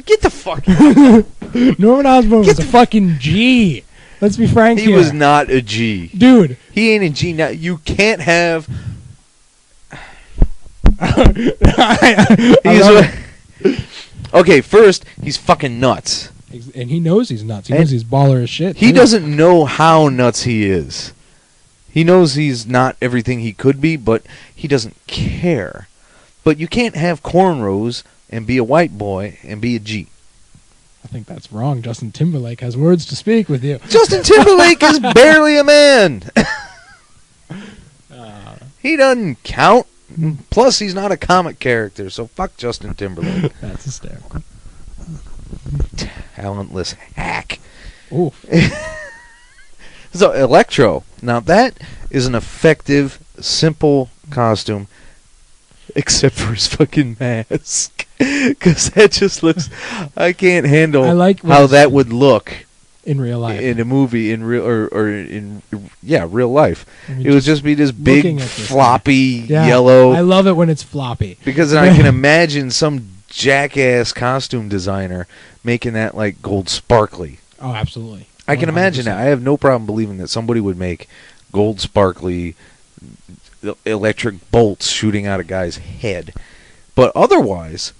Get the fuck out. Norman Osborn was a fucking G. Let's be frank here. He was not a G. Dude. He ain't a G. Now, you can't have... Okay, first, he's fucking nuts. And he knows he's nuts. He knows he's baller as shit. He doesn't know how nuts he is. He knows he's not everything he could be, but he doesn't care. But you can't have cornrows and be a white boy and be a G. I think that's wrong. Justin Timberlake has words to speak with you. Justin Timberlake is barely a man. He doesn't count. Plus, he's not a comic character, so fuck Justin Timberlake. That's hysterical. Talentless hack. Ooh. So, Electro. Now, that is an effective, simple costume, except for his fucking mask. Because that just looks... I can't handle how that would look in real life. In a movie, in real real life. It would just be this big, floppy, yellow... I love it when it's floppy. Because I can imagine some jackass costume designer making that, gold sparkly. Oh, absolutely. I can imagine that. I have no problem believing that somebody would make gold sparkly electric bolts shooting out a guy's head. But otherwise,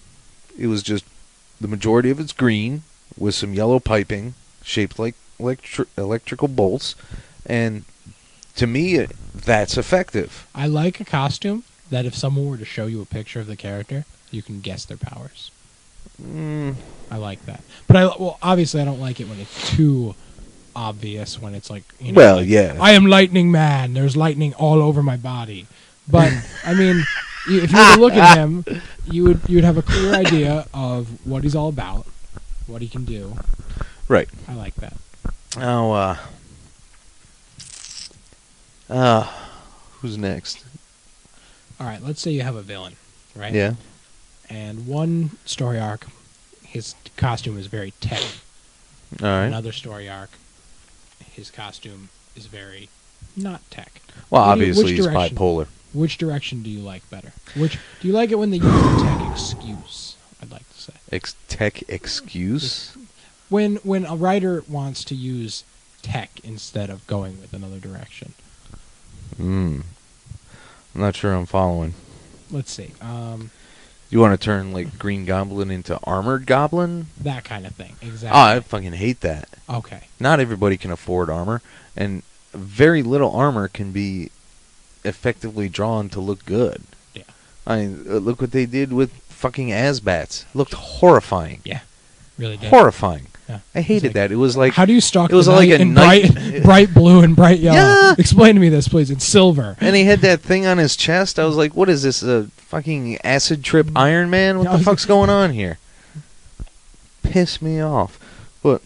it was just the majority of it's green with some yellow piping shaped like electrical bolts. And to me, that's effective. I like a costume that if someone were to show you a picture of the character, you can guess their powers. I like that. But obviously I don't like it when it's too... obvious when it's I am Lightning Man, there's lightning all over my body. But I mean, if you were to look at him, you'd have a clear idea of what he's all about, what he can do. Right. I like that. Who's next? All right, let's say you have a villain, right? Yeah. And one story arc, his costume is very tech. All right. Another story arc, his costume is very not tech. Well, obviously he's bipolar. Which direction do you like better? Do you like it when they use the tech excuse? I'd Tech excuse? When a writer wants to use tech instead of going with another direction. I'm not sure I'm following. Let's see. You want to turn like Green Goblin into Armored Goblin? That kind of thing. Oh, Exactly. I fucking hate that. Okay. Not everybody can afford armor, and very little armor can be effectively drawn to look good. Yeah. I mean, look what they did with fucking Asbats. It looked horrifying. Yeah. Really did. Horrifying. Yeah. I hated that. It was like how do you stalk it was the like knight a in knight- bright blue and bright yellow? Yeah. Explain to me this, please. It's silver. and he had that thing on his chest. I was like, what is this? A fucking acid trip Iron Man? What Yeah, the fuck's going on here? Piss me off. But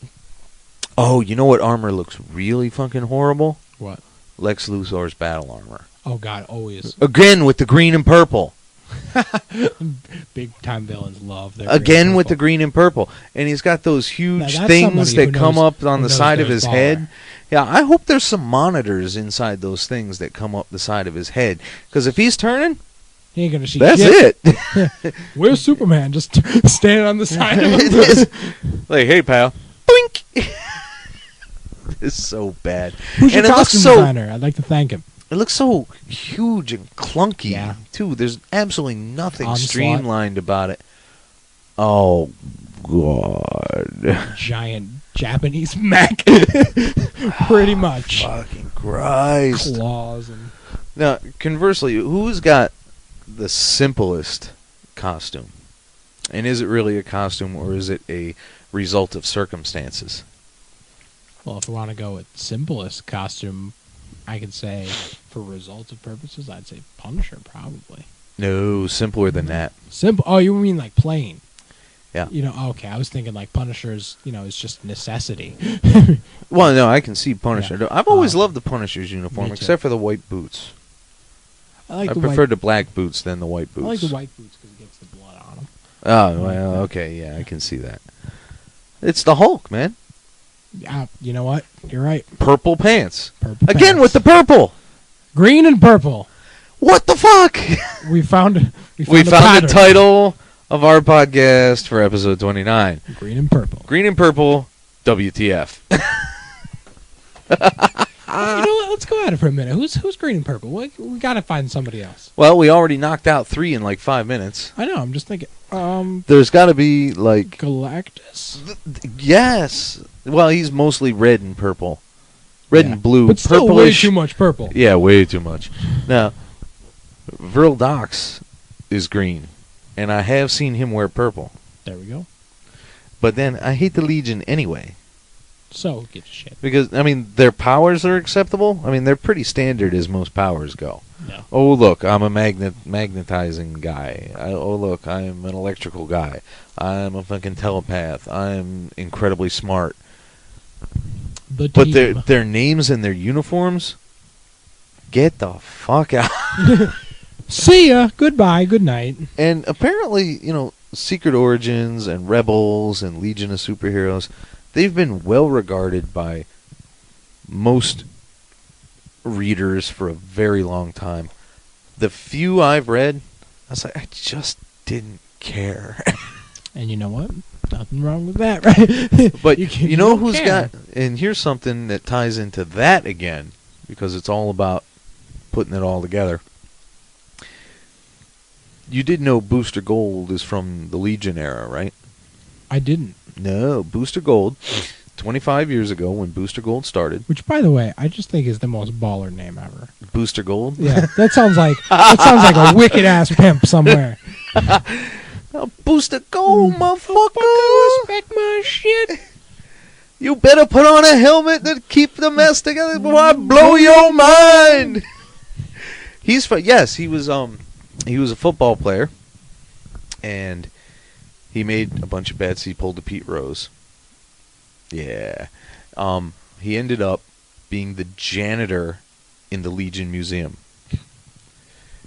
oh, you know what armor looks really fucking horrible? What? Lex Luthor's battle armor. Oh God, always. Again with the green and purple. Big time villains love their Again green with the purple. green and purple. And he's got those huge Now, that's things somebody that who come knows- up on who the knows side of their his baller. head. Yeah, I hope there's some monitors inside those things that come up the side of his head. Because if he's turning, He ain't gonna see that's shit. it. Where's Superman? Just standing on the side of It him. is. Like, hey, pal. Boink. It's so bad. Who's And your it looks costume so- designer? I'd like to thank him. It looks so huge and clunky, Yeah. too. There's absolutely nothing Onslaught. streamlined about it. Oh, God. Giant Japanese mech. Pretty much. Fucking Christ. Claws and Now, conversely, who's got the simplest costume? And is it really a costume, or is it a result of circumstances? well, if we want to go with simplest costume, I could say for results purposes, I'd say Punisher probably. No, simpler than that. Simple. Oh, you mean like plain? Yeah. You know, okay. I was thinking like Punisher's. You know, it's just necessity. Well, no, I can see Punisher. Yeah. I've always loved the Punisher's uniform, Me too. except for the white boots. I like I the prefer white. the black boots than the white I boots. like the white boots because it gets the blood on them. Oh, well, okay, yeah, I can see that. It's the Hulk, man. Yeah, you know what? You're right. Purple pants. Purple Again pants. with the purple. green and purple. What the fuck? We found. We We a found pattern. the title of our podcast for episode 29. Green and purple. Green and purple, WTF. You know what? Let's go at it for a minute. Who's green and purple? We gotta find somebody else. Well, we already knocked out 3 in like 5 minutes. I know. I'm just thinking. There's got to be like Galactus. yes. Well, he's mostly red and purple, red Yeah. and blue, But still, way purplish. too much purple. Yeah, way too much. Now, Vril Dox is green, and I have seen him wear purple. There we go. But then I hate the Legion anyway, So who gives a shit? because I mean their powers are acceptable. I mean they're pretty standard as most powers go. No. Oh look, I'm a magnetizing guy. Oh look, I'm an electrical guy. I'm a fucking telepath. I'm incredibly smart. The But team. their names and their uniforms, get the fuck out. See ya. Goodbye. Good night. And apparently, you know, Secret Origins and Rebels and Legion of Superheroes, they've been well regarded by most readers for a very long time. The few I've read, I was like, I just didn't care. And you know what? Nothing wrong with that, right? But can- you know don't who's care. got, and here's something that ties into that again, because it's all about putting it all together. You did know Booster Gold is from the Legion era, right? I didn't. No, Booster Gold, 25 years ago when Booster Gold started. Which, by the way, I just think is the most baller name ever. Booster Gold? Yeah, that sounds like a wicked ass pimp somewhere. Booster Gold, motherfucker! Respect my shit. You better put on a helmet to keep the mess together before I blow your mind! Yes, he was a football player, and he made a bunch of bets. He pulled a Pete Rose. Yeah. He ended up being the janitor in the Legion Museum.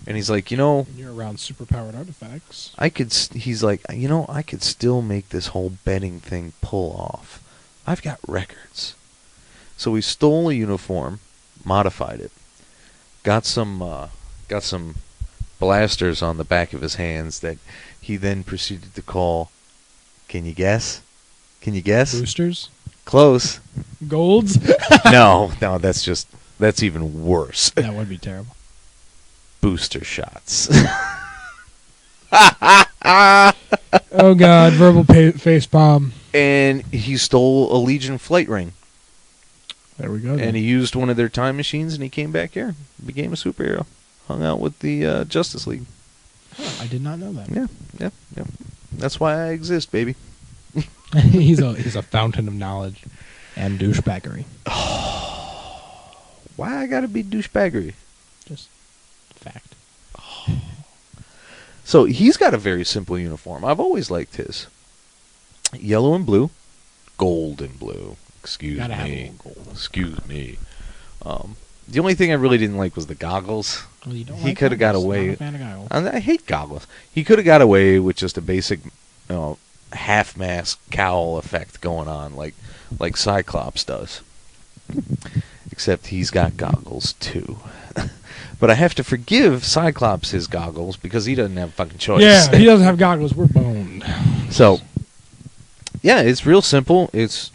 And he's like, you know, You're around superpowered artifacts. he's like, you know, I could still make this whole betting thing pull off. I've got records. So he stole a uniform, modified it, got some blasters on the back of his hands that he then proceeded to call Can you guess? Can you guess? Boosters? Close. Golds? No, that's even worse. That would be terrible. Booster shots. Oh God, verbal face palm. And he stole a Legion flight ring. There we go. Then. And he used one of their time machines, and he came back here, became a superhero, hung out with the Justice League. Oh, I did not know that. Yeah. That's why I exist, baby. he's a fountain of knowledge and douchebaggery. Why I gotta be douchebaggery? Just fact. So he's got a very simple uniform. I've always liked his. Yellow and blue, gold and blue. Excuse Gotta have a me. little gold. Excuse me. The only thing I really didn't like was the goggles. Well, you don't He like could have got goggles. away. Not a fan of goggles. I hate goggles. He could have got away with just a basic, half mask cowl effect going on, like Cyclops does. Except he's got goggles too. But I have to forgive Cyclops his goggles because he doesn't have a fucking choice. Yeah, he doesn't have goggles. We're boned. So, yeah, it's real simple. It's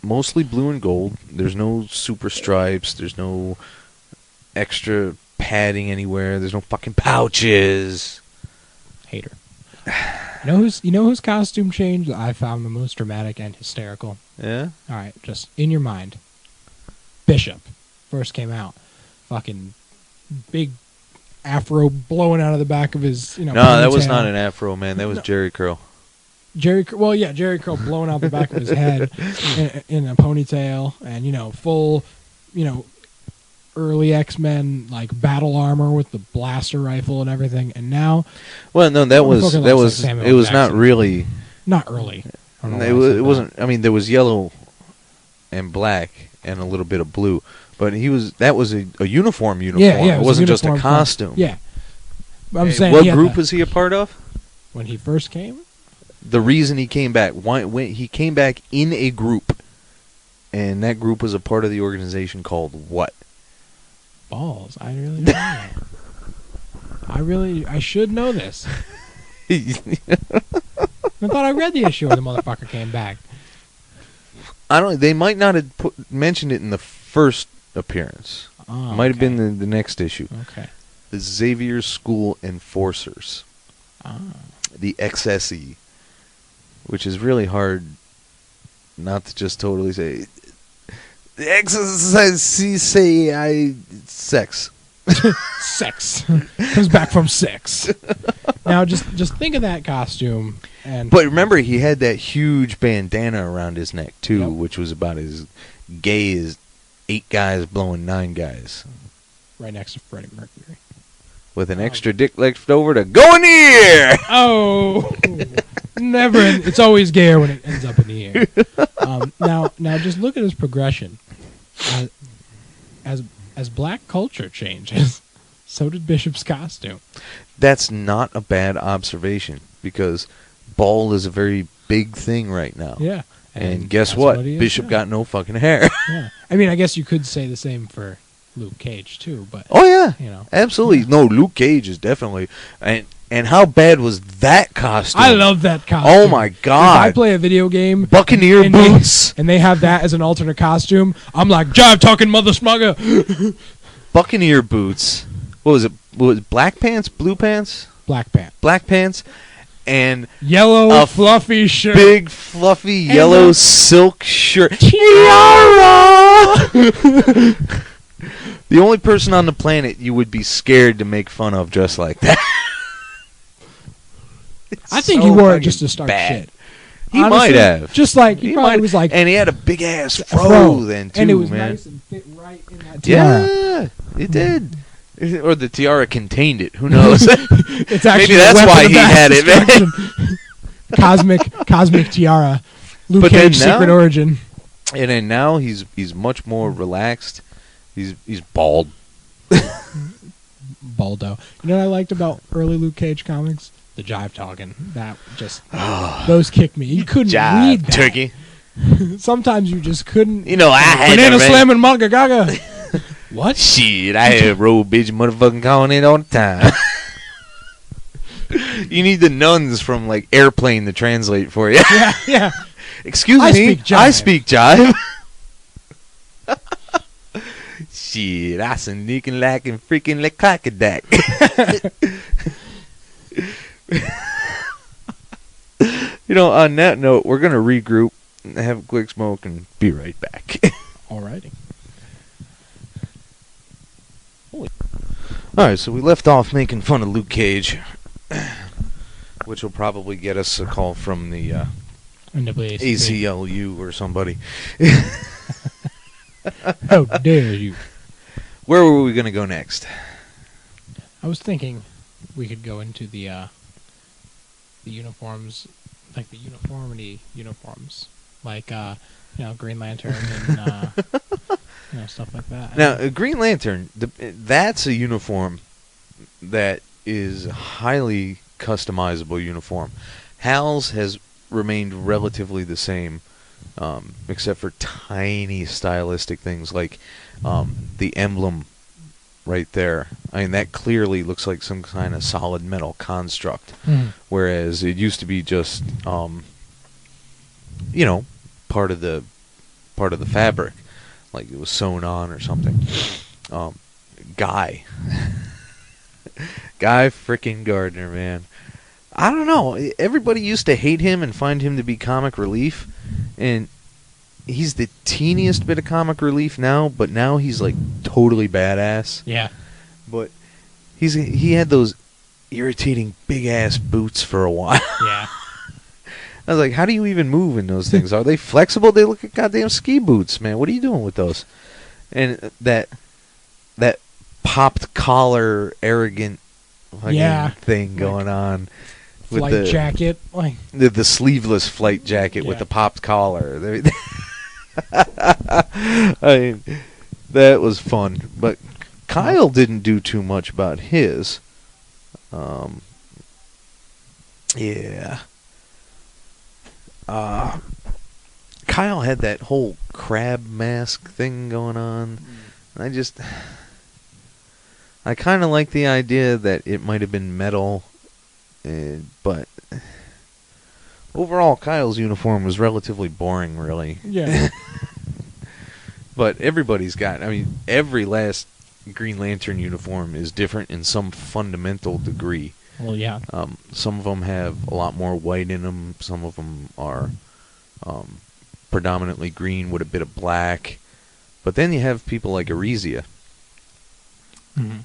mostly blue and gold. There's no super stripes. There's no extra padding anywhere. There's no fucking pouches. Hater. You know whose costume change I found the most dramatic and hysterical? Yeah? All right, just in your mind. Bishop first came out. Fucking big afro blowing out of the back of his, No, that was ponytail. not an afro, man. That was Jerry Curl. Jerry Curl blowing out the back of his head in a ponytail, and full, early X-Men like battle armor with the blaster rifle and everything. And now, Well, no, it was Samuel not Jackson. really. Not early. I don't know why I It said that. wasn't. I mean, there was yellow and black and a little bit of blue, but that was a uniform. Yeah, It was wasn't a just a uniform costume. Yeah, I'm Hey, saying. what group was he a part of? when he first came? The reason he came back, he came back in a group, and that group was a part of the organization called what? Balls. I really don't know. I should know this. I thought I read the issue where the motherfucker came back. I don't. They might not have mentioned it in the first appearance. Oh, Might have okay. been the next issue. Okay. The Xavier School Enforcers, Ah. the XSE, which is really hard not to just totally say. The XSE sex. Sex. Comes back from sex. Now, just think of that costume. But remember, he had that huge bandana around his neck, too, Yep. which was about as gay as 8 guys blowing 9 guys. Right next to Freddie Mercury. With an extra dick left over to go in the ear! Oh! Never. It's always gayer when it ends up in the air. Now, just look at his progression. As black culture changes, so did Bishop's costume. That's not a bad observation, because bald is a very big thing right now. Yeah. And guess that's what? he is Bishop now. got no fucking hair. Yeah. I mean, I guess you could say the same for Luke Cage, too, but... Oh, yeah. Absolutely. Yeah. No, Luke Cage is definitely... And how bad was that costume? I love that costume. Oh, my God. If I play a video game... Buccaneer and boots. and they have that as an alternate costume, I'm like, jive talking mother smugger! Buccaneer boots. What was it? Black pants? Blue pants? Black pants. Black pants. And Yellow, A fluffy shirt. big, fluffy, yellow silk shirt. Tiara! The only person on the planet you would be scared to make fun of dressed like that. I think so he wore it fucking just to start bad. shit. He Honestly, might have. Just like, he probably might- was like... and he had a big ass fro fro, then too, and it was man. nice and fit right in that tiara. Yeah, it did. Or the tiara contained it. Who knows? It's actually Maybe that's a weapon why of he mass had it, man. destruction. Cosmic tiara. Luke But then Cage now- secret origin. And then now he's much more relaxed. He's bald. Baldo. You know what I liked about early Luke Cage comics? The jive talking. That just those kicked me. You couldn't read that. turkey. Sometimes you just couldn't. You know, I had Banana to read- slamming manga gaga. What? Shit, I had road bitch motherfucking calling in all the time. You need the nuns from like Airplane to translate for you. Yeah, yeah. Excuse I me, speak jive. I speak jive. Shit, I sneaking like and freaking like cockadack. On that note, we're gonna regroup, have a quick smoke, and be right back. Alrighty. Alright, so we left off making fun of Luke Cage, which will probably get us a call from the ACLU or somebody. How dare you? Where were we going to go next? I was thinking we could go into the uniforms, like the uniformity uniforms, like Green Lantern and stuff like that. Now, Green Lantern, that's a uniform that is a highly customizable uniform. Hal's has remained relatively the same, except for tiny stylistic things like the emblem right there. I mean, that clearly looks like some kind of solid metal construct, whereas it used to be just, part of the fabric, like it was sewn on or something. Guy frickin' Gardner, man. I don't know. Everybody used to hate him and find him to be comic relief, and he's the teeniest bit of comic relief now, but now he's like totally badass. Yeah. But he had those irritating big ass boots for a while. Yeah. I was like, how do you even move in those things? Are they flexible? They look like goddamn ski boots, man. What are you doing with those? And that popped collar, arrogant fucking thing going on. With flight jacket. Like the sleeveless flight jacket with the popped collar. I mean, that was fun. But Kyle didn't do too much about his. Yeah. Kyle had that whole crab mask thing going on. And I kind of like the idea that it might have been metal, but overall, Kyle's uniform was relatively boring, really. Yeah. But everybody's got, every last Green Lantern uniform is different in some fundamental degree. Well, yeah. Some of them have a lot more white in them. Some of them are predominantly green with a bit of black. But then you have people like Arisia. Mm-hmm.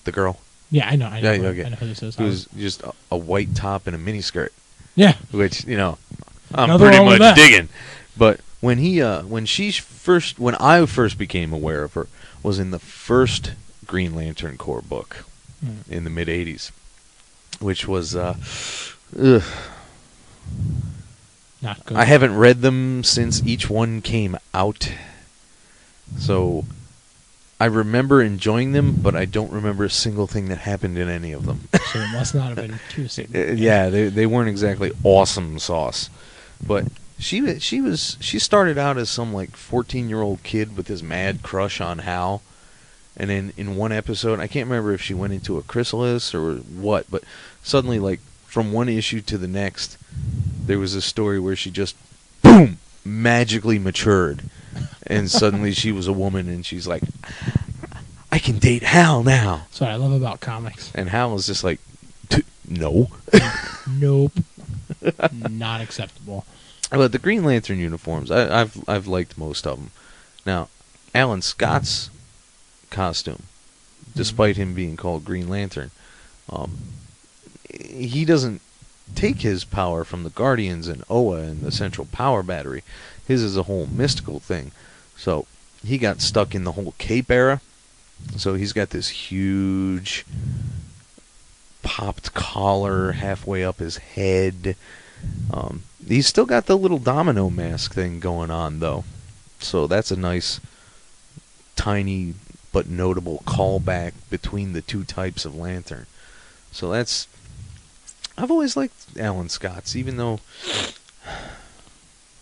The girl. Yeah, I know. I know. Yeah, okay. I know who this is. Who's just a white top and a miniskirt. Yeah. Which, I'm Nothing pretty wrong with much that. digging. But when I first became aware of her was in the first Green Lantern Corps book in the mid '80s, which was not good. I haven't read them since each one came out, so I remember enjoying them, but I don't remember a single thing that happened in any of them. So it must not have been too significant. Yeah, they weren't exactly awesome sauce, but she started out as some like 14-year-old kid with this mad crush on Hal, and then in one episode, I can't remember if she went into a chrysalis or what, but suddenly, like from one issue to the next, there was a story where she just boom magically matured, and suddenly she was a woman, and she's like, I can date Hal now. That's what I love about comics. And Hal was just like, no. Nope. Not acceptable. But the Green Lantern uniforms, I've liked most of them. Now, Alan Scott's costume, despite him being called Green Lantern, he doesn't take his power from the Guardians and Oa and the Central Power Battery. His is a whole mystical thing. So he got stuck in the whole cape era. So he's got this huge popped collar halfway up his head. He's still got the little domino mask thing going on, though. So that's a nice, tiny, but notable callback between the two types of lantern. So that's... I've always liked Alan Scott's, even though...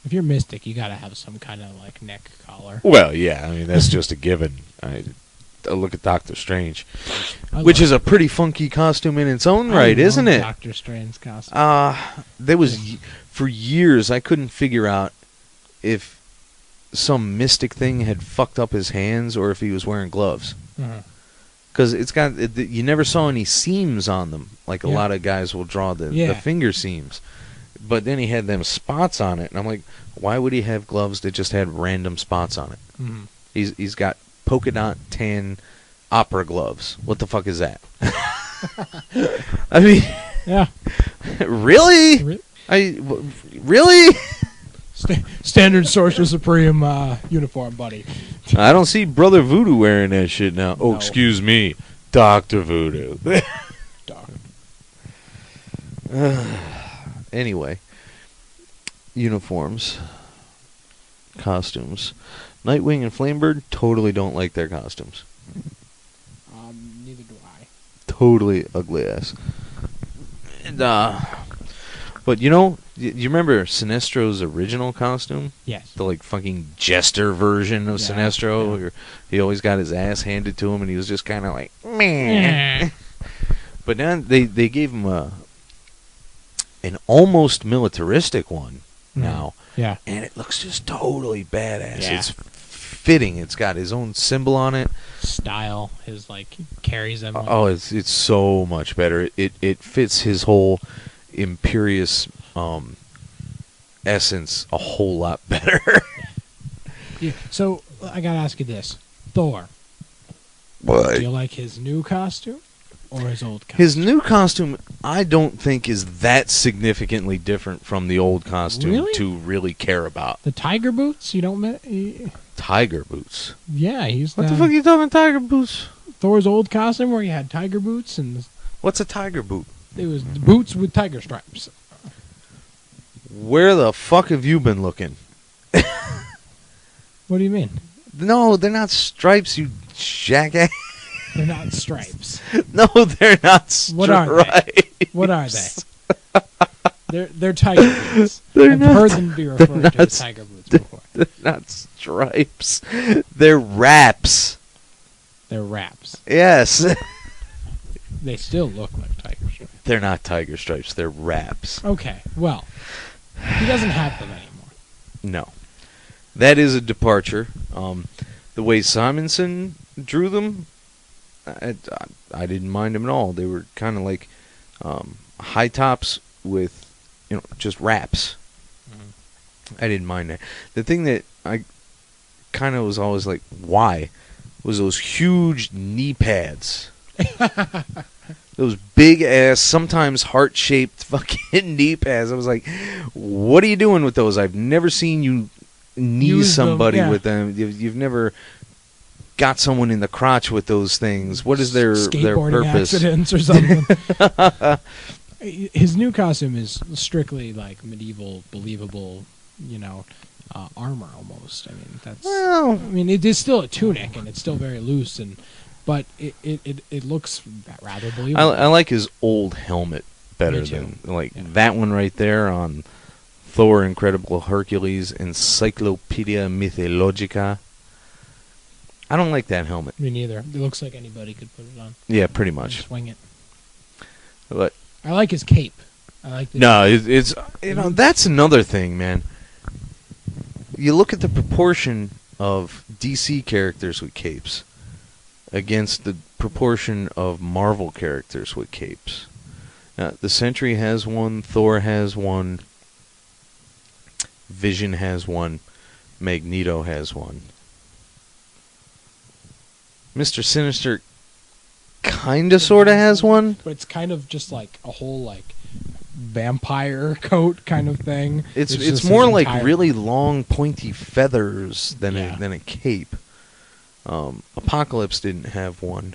If you're Mystic, you gotta have some kind of, like, neck collar. Well, yeah, that's just a given. look at Doctor Strange, I which love- is a pretty funky costume in its own I right, love isn't it? Doctor Strange's costume. There was for years I couldn't figure out if some mystic thing had fucked up his hands or if he was wearing gloves. Because you never saw any seams on them, like a Yeah. lot of guys will draw the Yeah. finger seams. But then he had them spots on it, and I'm like, why would he have gloves that just had random spots on it? Mhm. He's got polka dot tan opera gloves. What the fuck is that? I mean, Yeah. really? Really? Standard Sorcerer Supreme uniform, buddy. I don't see Brother Voodoo wearing that shit now. Oh, No. excuse me, Dr. Voodoo. Dog. Anyway, uniforms, costumes. Nightwing and Flamebird totally don't like their costumes. Neither do I. Totally ugly ass. And, but you know, you remember Sinestro's original costume? Yes. The like fucking jester version of Yeah, Sinestro. yeah. Where he always got his ass handed to him, and he was just kind of like, meh. But then they gave him an almost militaristic one now, Yeah. and it looks just totally badass. Yeah. It's fitting. It's got his own symbol on it. Style, his carries him. Oh, it's so much better. It fits his whole imperious essence a whole lot better. Yeah. So I gotta ask you this: Thor. What? Do you like his new costume or his old costume? His new costume, I don't think is that significantly different from the old costume Really? to really care about. The tiger boots. You don't. Tiger boots. Yeah, he's What the fuck are you talking tiger boots? Thor's old costume where he had tiger boots and What's a tiger boot? it was boots with tiger stripes. Where the fuck have you been looking? What do you mean? No, they're not stripes, you jackass. They're not stripes. No, they're not stripes. What are they? What are they? They're tiger boots. They're I've not- heard them be referred to not as tiger boots before. They're not stripes. They're wraps. They're wraps. Yes. They still look like tiger stripes. They're not tiger stripes. They're wraps. Okay, well, he doesn't have them anymore. No. That is a departure. The way Simonson drew them, I didn't mind them at all. They were kind of like high tops with, just wraps. I didn't mind that. The thing that I kind of was always like, why? Was those huge knee pads. Those big ass, sometimes heart shaped fucking knee pads. I was like, what are you doing with those? I've never seen you knee Use them, somebody yeah. with them. You've never got someone in the crotch with those things. What is their skateboarding purpose? accidents or something. His new costume is strictly like medieval, believable, armor almost. I mean, that's. Well, I mean, it is still a tunic and it's still very loose, but it looks rather believable. I like his old helmet better Me too. than Yeah. that one right there on Thor: Incredible Hercules Encyclopedia Mythologica. I don't like that helmet. Me neither. It looks like anybody could put it on. Yeah, pretty And much. swing it. But I like his cape. I like the no, it's that's another thing, man. You look at the proportion of DC characters with capes against the proportion of Marvel characters with capes. The Sentry has one, Thor has one, Vision has one, Magneto has one. Mr. Sinister kinda sorta has one. But it's kind of just like a whole vampire coat kind of thing. It's just more his like entire- really long pointy feathers than Yeah. a cape. Apocalypse didn't have one.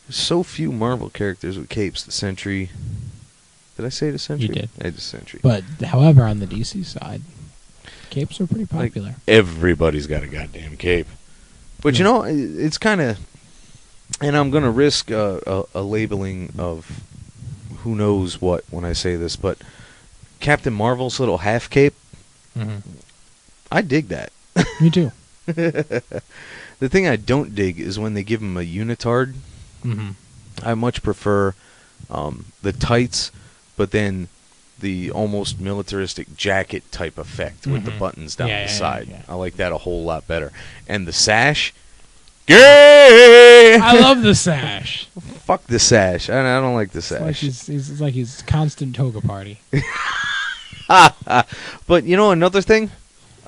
There's so few Marvel characters with capes. The Sentry. Did I say the Sentry? You did. I did the Sentry. But however, on the DC side, capes are pretty Like, popular. everybody's got a goddamn cape. But Yeah. it's kind of, and I'm going to risk a labeling of who knows what when I say this, but Captain Marvel's little half cape, Mm-hmm. I dig that. Me too. The thing I don't dig is when they give him a unitard. Mm-hmm. I much prefer the tights, but then the almost militaristic jacket type effect with the buttons down the side. Yeah. I like that a whole lot better. And the sash, gay! I love the sash. Fuck the sash. I don't like the sash. It's like he's constant toga party. But you know another thing?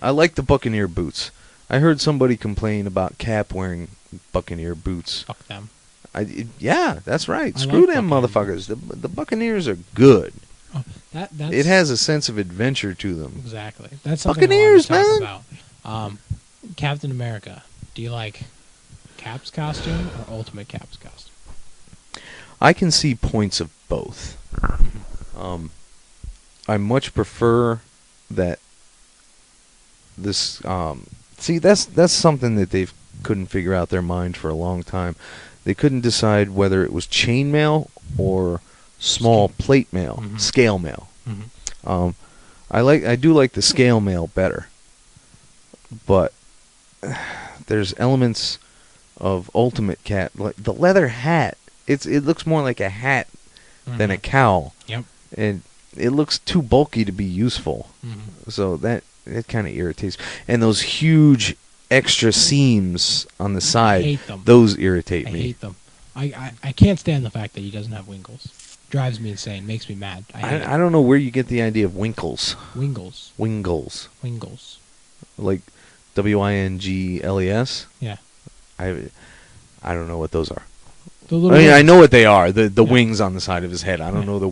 I like the Buccaneer boots. I heard somebody complain about Cap wearing Buccaneer boots. Fuck them. Yeah, that's right. I Screw like them Buccaneer motherfuckers. The Buccaneers are good. Oh, that's It has a sense of adventure to them. exactly. That's something Buccaneers, I wanted to man. talk about. Captain America. Do you like Cap's costume or Ultimate Cap's costume? I can see points of both. I much prefer that this. See, that's something that they couldn't figure out their mind for a long time. They couldn't decide whether it was chainmail or small plate mail, scale mail. Mm-hmm. I do like the scale mail better, but there's elements of Ultimate Cap, like the leather hat. It looks more like a hat than a cowl. Yep. And it looks too bulky to be useful. Mm-hmm. So it kind of irritates. And those huge extra seams on the side, I hate them. those irritate I me. hate them. I can't stand the fact that he doesn't have winkles. Drives me insane. Makes me mad. I don't know where you get the idea of winkles. Wingles. Wingles. Wingles. Like Wingles? Yeah. I don't know what those are. The little I wings. know what they are. The wings on the side of his head. I don't know the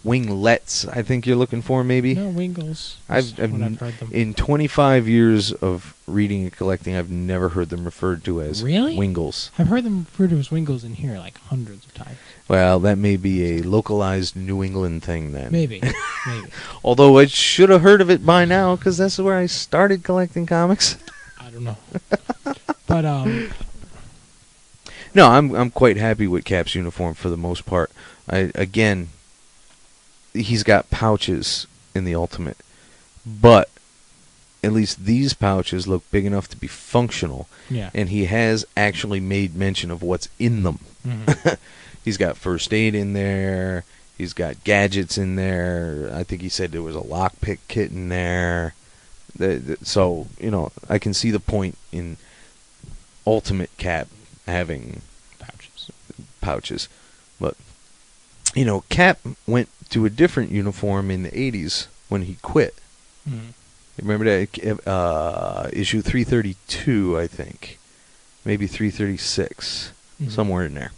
winglets. I think you're looking for maybe. No, Wingles. I've I've heard them. in 25 years of reading and collecting, I've never heard them referred to as Really? wingles. I've heard them referred to as Wingles in here like hundreds of times. Well, that may be a localized New England thing then. Maybe. Maybe. Although I should have heard of it by now because that's where I started collecting comics. I don't know. But No, I'm quite happy with Cap's uniform for the most part. Again, he's got pouches in the Ultimate, but at least these pouches look big enough to be functional. yeah. And he has actually made mention of what's in them. Mhm. He's got first aid in there. He's got gadgets in there. I think he said there was a lockpick kit in there. So, I can see the point in Ultimate Cap having pouches. But, Cap went to a different uniform in the 80s when he quit. Mhm. Remember that? Issue 332, I think. Maybe 336. Somewhere in there.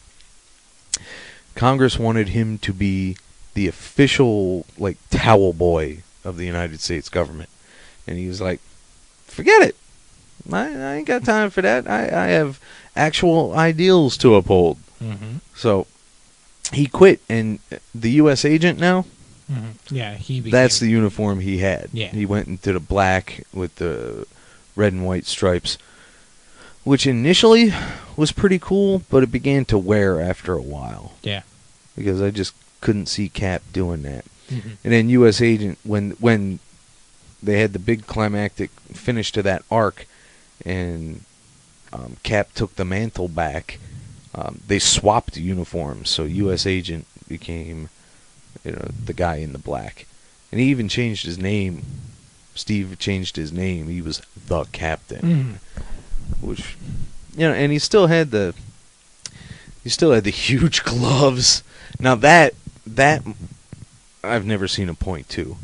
Congress wanted him to be the official, towel boy of the United States government. And he was like, forget it. I ain't got time for that. I have actual ideals to uphold. Mm-hmm. So he quit, and the U.S. agent now, yeah, that's the uniform he had. Yeah. He went into the black with the red and white stripes, which initially was pretty cool, but it began to wear after a while. Yeah. Because I just couldn't see Cap doing that. Mm-hmm. And then U.S. Agent, when they had the big climactic finish to that arc, and Cap took the mantle back, they swapped uniforms. So U.S. Agent became, the guy in the black. And he even changed his name. Steve changed his name. He was the Captain. Mm-hmm. Which, and he still had the huge gloves. Now that I've never seen a point to.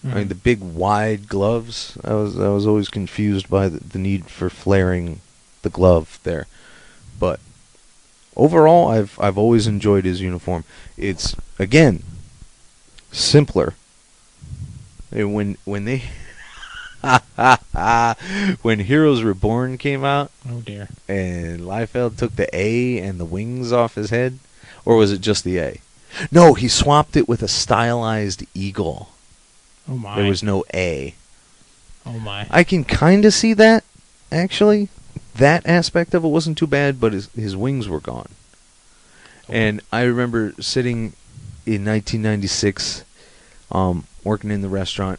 I mean, the big wide gloves. I was always confused by the need for flaring the glove there. But overall, I've always enjoyed his uniform. It's again simpler. When they when Heroes Reborn came out, oh dear, and Liefeld took the A and the wings off his head, or was it just the A? No, he swapped it with a stylized eagle. oh my, There was no A. oh my. I can kind of see that, actually. That aspect of it wasn't too bad, but his wings were gone. And I remember sitting in 1996, working in the restaurant,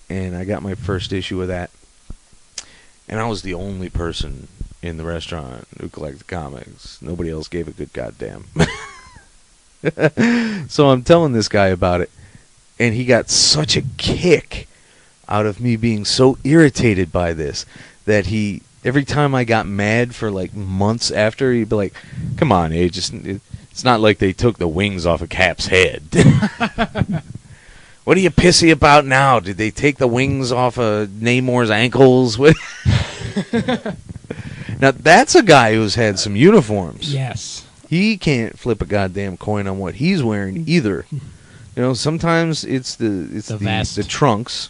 and I got my first issue of that. And I was the only person in the restaurant who collected comics. Nobody else gave a good goddamn. So I'm telling this guy about it, and he got such a kick out of me being so irritated by this that he, every time I got mad for like months after, he'd be like, "Come on, it's not like they took the wings off of Cap's head." What are you pissy about now? Did they take the wings off of Namor's ankles? Now, that's a guy who's had some uniforms. Yes. He can't flip a goddamn coin on what he's wearing either. You know, sometimes it's the vest. The trunks.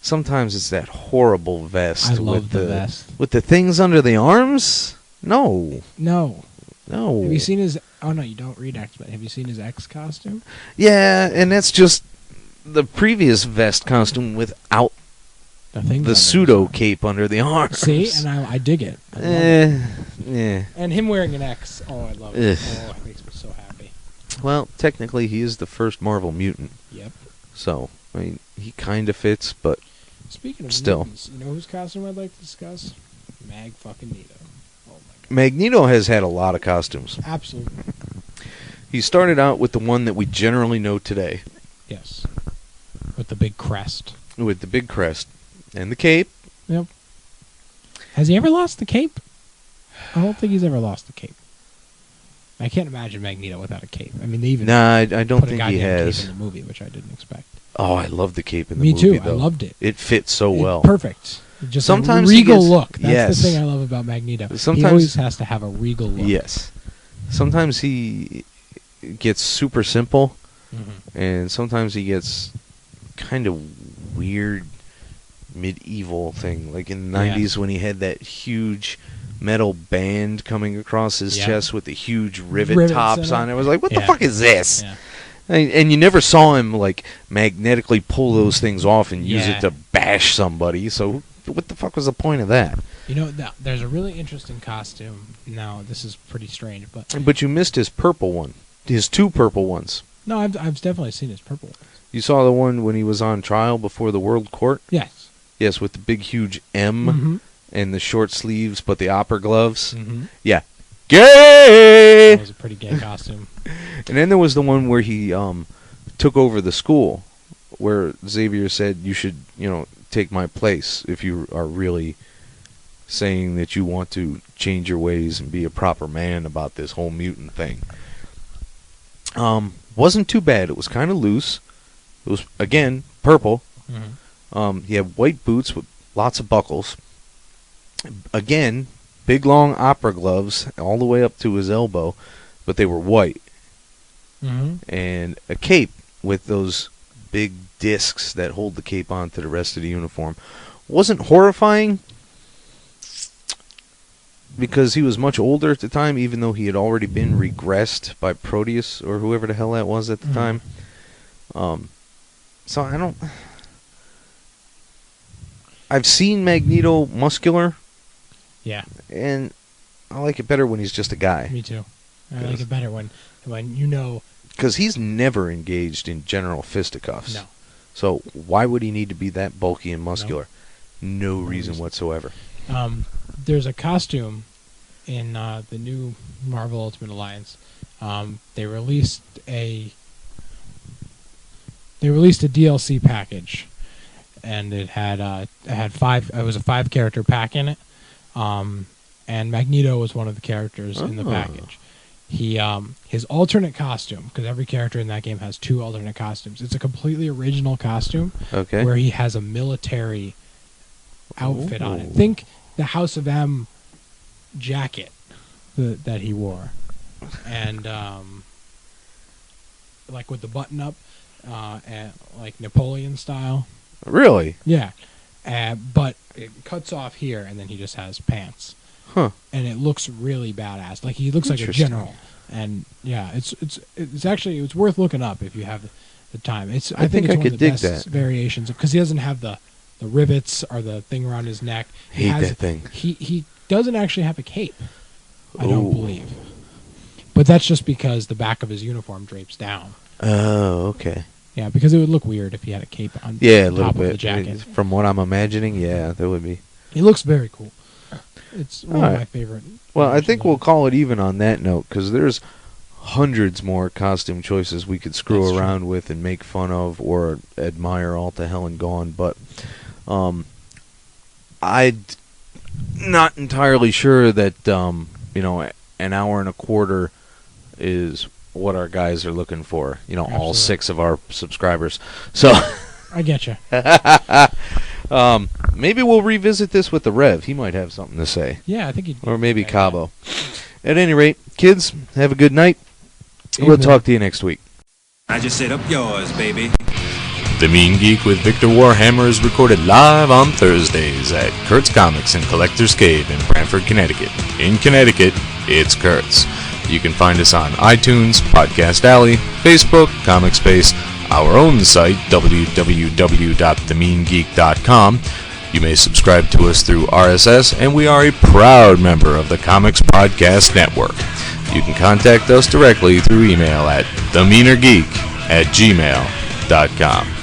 Sometimes it's that horrible vest. I love the vest. With the things under the arms? No. No. No. Have you seen his... Oh, no, you don't read X-Men. Have you seen his X costume? Yeah, and that's just the previous vest costume without the pseudo cape under the arms. See? And I dig it. I love it. Yeah. And him wearing an X. Oh, I love it. Oh, it makes me so happy. Well, technically, he is the first Marvel mutant. Yep. So, I mean, he kind of fits, but speaking of still. mutants, you know whose costume I'd like to discuss? Mag-fucking-Nito. Oh, my God. Magneto has had a lot of costumes. Absolutely. He started out with the one that we generally know today. Yes. With the big crest. With the big crest. And the cape. Yep. Has he ever lost the cape? I don't think he's ever lost the cape. I can't imagine Magneto without a cape. I mean, they even I don't put think a he goddamn has. cape in the movie, which I didn't expect. Oh, I love the cape in the Me movie, too. though. I loved it. It fits so well. Perfect. Just sometimes a regal he gets, look. That's yes. the thing I love about Magneto. Sometimes, he always has to have a regal look. Yes. Sometimes he gets super simple, and sometimes he gets kind of weird medieval thing. Like in the 90s when he had that huge metal band coming across his chest with the huge rivets tops on it. I was like, what the fuck is this? Yeah. And you never saw him like magnetically pull those things off and use it to bash somebody. So what the fuck was the point of that? You know, there's a really interesting costume. Now, this is pretty strange, but you missed his purple one. His two purple ones. No, I've definitely seen his purple ones. You saw the one when he was on trial before the World Court? Yes. Yes, with the big, huge M and the short sleeves, but the opera gloves. Yeah. Gay! That was a pretty gay costume. And then there was the one where he took over the school, where Xavier said, you should, take my place if you are really saying that you want to change your ways and be a proper man about this whole mutant thing. Wasn't too bad. It was kind of loose. It was, again, purple. He had white boots with lots of buckles. Again, big long opera gloves all the way up to his elbow, but they were white. And a cape with those big discs that hold the cape onto the rest of the uniform. Wasn't horrifying because he was much older at the time, even though he had already been regressed by Proteus or whoever the hell that was at the time. So I don't... I've seen Magneto muscular. Yeah. And I like it better when he's just a guy. Me too. I like it better when you know... Because he's never engaged in general fisticuffs. No. So why would he need to be that bulky and muscular? No reason whatsoever. There's a costume in the new Marvel Ultimate Alliance. They released a DLC package, and it had five. It was a 5-character pack in it, and Magneto was one of the characters in the package. He his alternate costume, because every character in that game has 2 alternate costumes. It's a completely original costume, where he has a military outfit on it. Think the House of M jacket that he wore, and like with the button up, and like Napoleon style. Really? Yeah, but it cuts off here, and then he just has pants. Huh. And it looks really badass. Like he looks like a general. And yeah, it's actually worth looking up if you have the time. I think it's one of the best variations because he doesn't have the rivets or the thing around his neck. Hate that thing. He doesn't actually have a cape. I don't believe. But that's just because the back of his uniform drapes down. Oh, okay. Yeah, because it would look weird if he had a cape on a top little of bit. the jacket. From what I'm imagining, yeah, that would be. He looks very cool. It's one of my favorite. Well, I think we'll call it even on that note, because there's hundreds more costume choices we could screw around with and make fun of or admire all to hell and gone. But I'm not entirely sure that an hour and a quarter is what our guys are looking for. All 6 of our subscribers. So I get you. Maybe we'll revisit this with the Rev. He might have something to say. Yeah, I think he'd. Or maybe Cabo. At any rate, kids, have a good night. Amen. We'll talk to you next week. I just set up yours, baby. The Mean Geek with Victor Warhammer is recorded live on Thursdays at Kurt's Comics in Collector's Cave in Branford, Connecticut. In Connecticut, it's Kurt's. You can find us on iTunes, Podcast Alley, Facebook, Comic Space, our own site, www.themeangeek.com. You may subscribe to us through RSS, and we are a proud member of the Comics Podcast Network. You can contact us directly through email at themeanergeek@gmail.com.